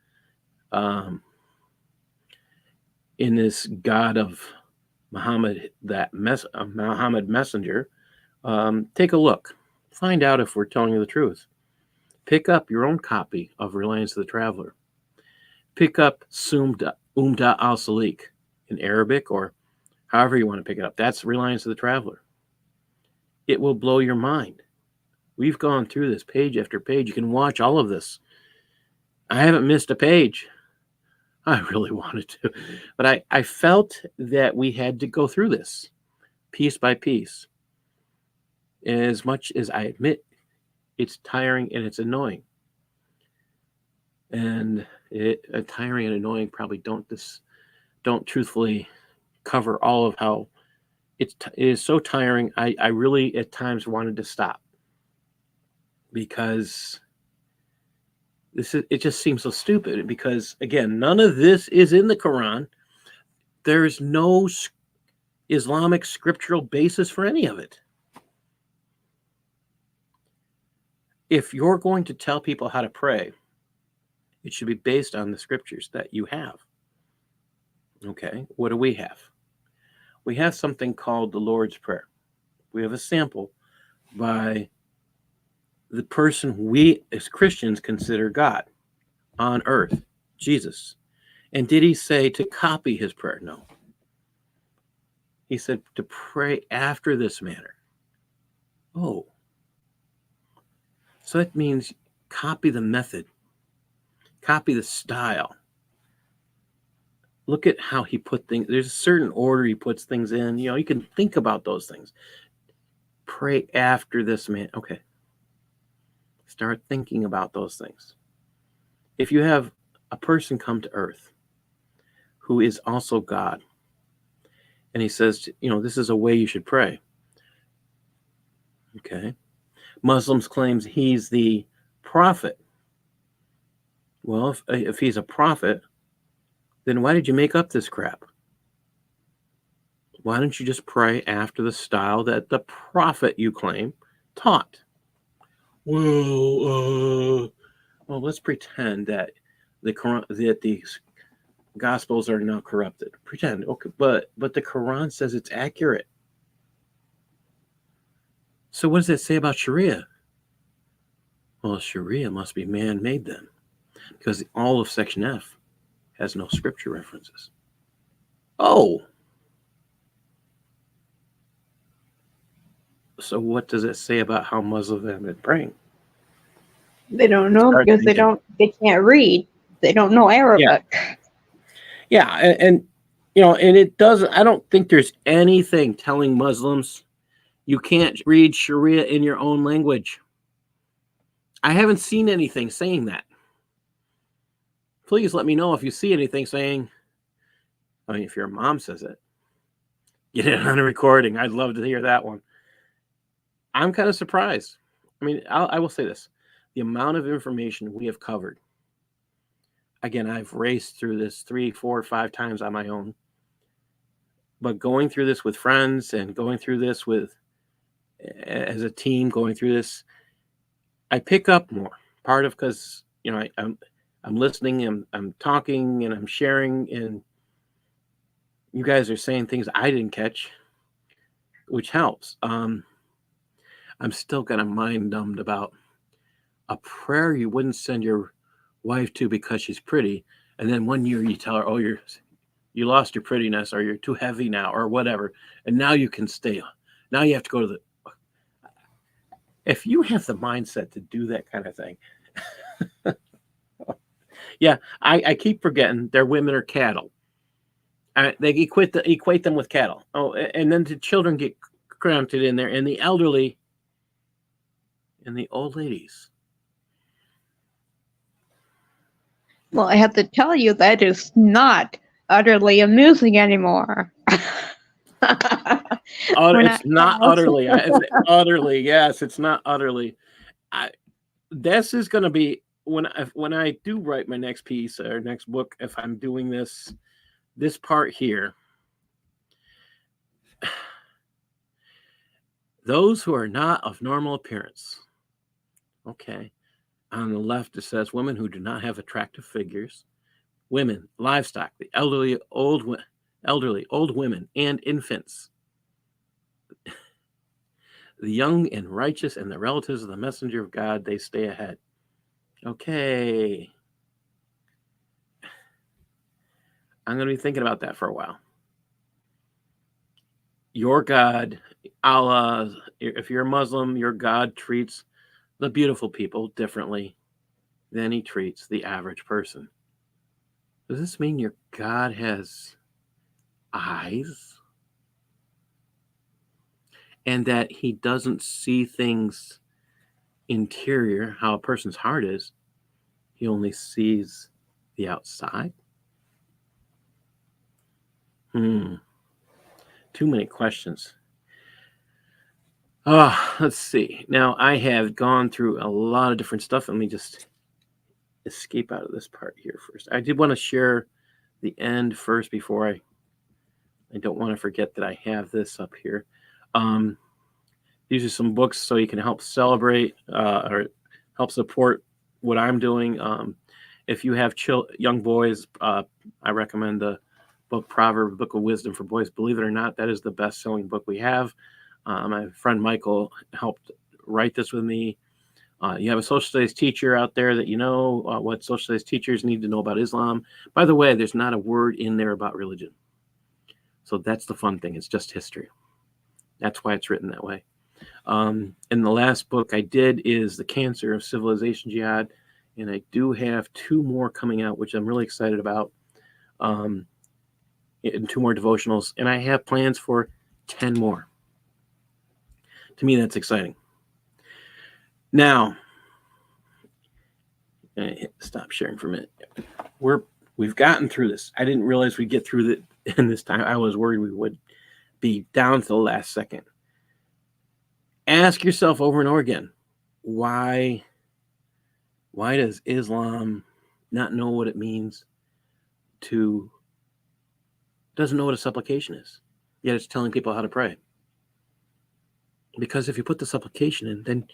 God of Muhammad, Muhammad messenger. Take a look. Find out if we're telling you the truth. Pick up your own copy of Reliance of the Traveler. Pick up Umda al-Salik in Arabic, or however you want to pick it up. That's Reliance of the Traveler. It will blow your mind. We've gone through this page after page. You can watch all of this. I haven't missed a page. I really wanted to, but I felt that we had to go through this piece by piece. As much as I admit it's tiring and it's annoying. And tiring and annoying probably don't truthfully cover all of how it is so tiring. I really at times wanted to stop because it just seems so stupid, because again, none of this is in the Quran. There's no Islamic scriptural basis for any of it. If you're going to tell people how to pray, it should be based on the scriptures that you have. Okay, what do we have? We have something called the Lord's Prayer. We have a sample by the person we as Christians consider God on earth, Jesus. And did he say to copy his prayer? No. He said to pray after this manner. Oh. So that means copy the method, copy the style. Look at how he put things. There's a certain order he puts things in. You can think about those things. Pray after this man. Okay. Start thinking about those things. If you have a person come to earth who is also God, and he says, this is a way you should pray. Okay. Muslims claims he's the prophet. Well, if he's a prophet, then why did you make up this crap? Why don't you just pray after the style that the prophet you claim taught? Well, let's pretend that the Quran, that the Gospels are now corrupted. Pretend, okay, but the Quran says it's accurate. So what does that say about Shariah? Well, Shariah must be man-made then, because all of Section F has no scripture references. Oh. So what does it say about how Muslims have been praying?
They don't know because they can't read. They don't know Arabic.
Yeah, and it doesn't. I don't think there's anything telling Muslims you can't read Sharia in your own language. I haven't seen anything saying that. Please let me know if you see anything saying. I mean, if your mom says it, get it on a recording. I'd love to hear that one. I'm kind of surprised. I mean, I will say this. The amount of information we have covered. Again, I've raced through this 3, 4, 5 times on my own. But going through this with friends and going through this as a team, going through this, I pick up more. Part of because, I'm listening, I'm talking, and I'm sharing, and you guys are saying things I didn't catch, which helps. I'm still kind of mind-numbed about a prayer you wouldn't send your wife to because she's pretty, and then one year you tell her, oh, you lost your prettiness, or you're too heavy now, or whatever, and now you can stay. Now you have to go to the... If you have the mindset to do that kind of thing... Yeah, I keep forgetting their women are cattle. They equate them with cattle. Oh, and then the children get counted in there, and the elderly and the old ladies.
Well, I have to tell you that is not utterly amusing anymore.
It's not utterly. It's utterly. Yes, it's not utterly. This is going to be when I do write my next piece or next book. If I'm doing this part here, those who are not of normal appearance. Okay. On the left, it says women who do not have attractive figures, women, livestock, the elderly, old women, and infants. The young and righteous and the relatives of the messenger of God, they stay ahead. Okay. I'm going to be thinking about that for a while. Your God, Allah, if you're a Muslim, your God treats the beautiful people differently than he treats the average person. Does this mean your God has eyes? And that he doesn't see things interior, how a person's heart is. He only sees the outside? Too many questions. Let's see. Now, I have gone through a lot of different stuff. Let me just escape out of this part here first. I did want to share the end first before I don't want to forget that I have this up here. These are some books so you can help celebrate or help support what I'm doing. If you have young boys, I recommend the book Proverbs, Book of Wisdom for Boys. Believe it or not, that is the best-selling book we have. My friend Michael helped write this with me. You have a social studies teacher out there that you know what social studies teachers need to know about Islam. By the way, there's not a word in there about religion. So that's the fun thing. It's just history. That's why it's written that way. And the last book I did is The Cancer of Civilization Jihad. And I do have 2 more coming out, which I'm really excited about. And 2 more devotionals. And I have plans for 10 more. To me, that's exciting. Now, stop sharing for a minute. We've gotten through this. I didn't realize we'd get through it in this time. I was worried we would be down to the last second. Ask yourself over and over again, why does Islam not know what it means doesn't know what a supplication is, yet it's telling people how to pray? Because if you put the supplication in, then,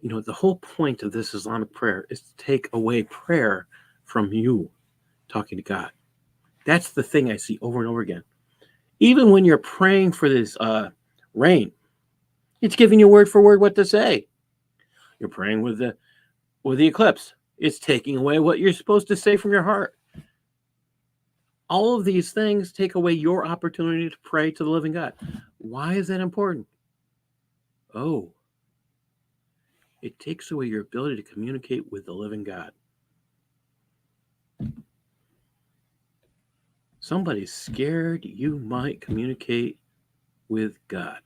the whole point of this Islamic prayer is to take away prayer from you talking to God. That's the thing I see over and over again. Even when you're praying for this rain, it's giving you word for word what to say. You're praying with the eclipse. It's taking away what you're supposed to say from your heart. All of these things take away your opportunity to pray to the living God. Why is that important? Oh, it takes away your ability to communicate with the living God. Somebody's scared you might communicate with God.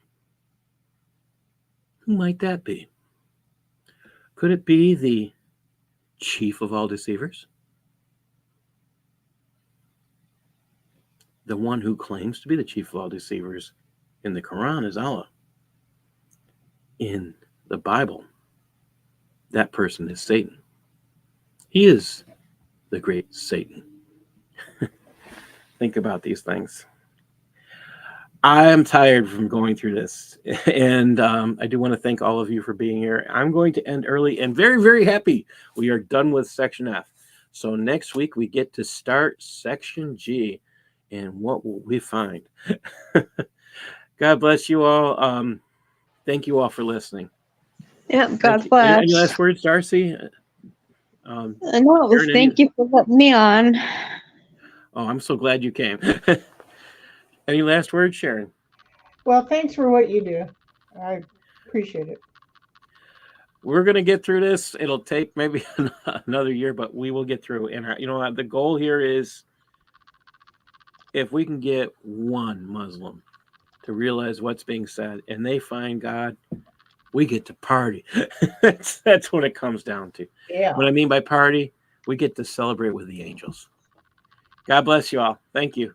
Who might that be? Could it be the chief of all deceivers? The one who claims to be the chief of all deceivers in the Quran is Allah. In the Bible, that person is Satan. He is the great Satan. Think about these things. I am tired from going through this, and I do want to thank all of you for being here. I'm going to end early and very, very happy we are done with Section F. So next week we get to start Section G, and what will we find? God bless you all. Thank you all for listening.
Yep, God bless.
Any last words, Darcy?
No, thank you for letting me on.
Oh, I'm so glad you came. Any last words, Sharon?
Well, thanks for what you do. I appreciate it.
We're going to get through this. It'll take maybe another year, but we will get through. And the goal here is if we can get one Muslim to realize what's being said and they find God, we get to party. That's what it comes down to.
Yeah.
What I mean by party, we get to celebrate with the angels. God bless you all. Thank you.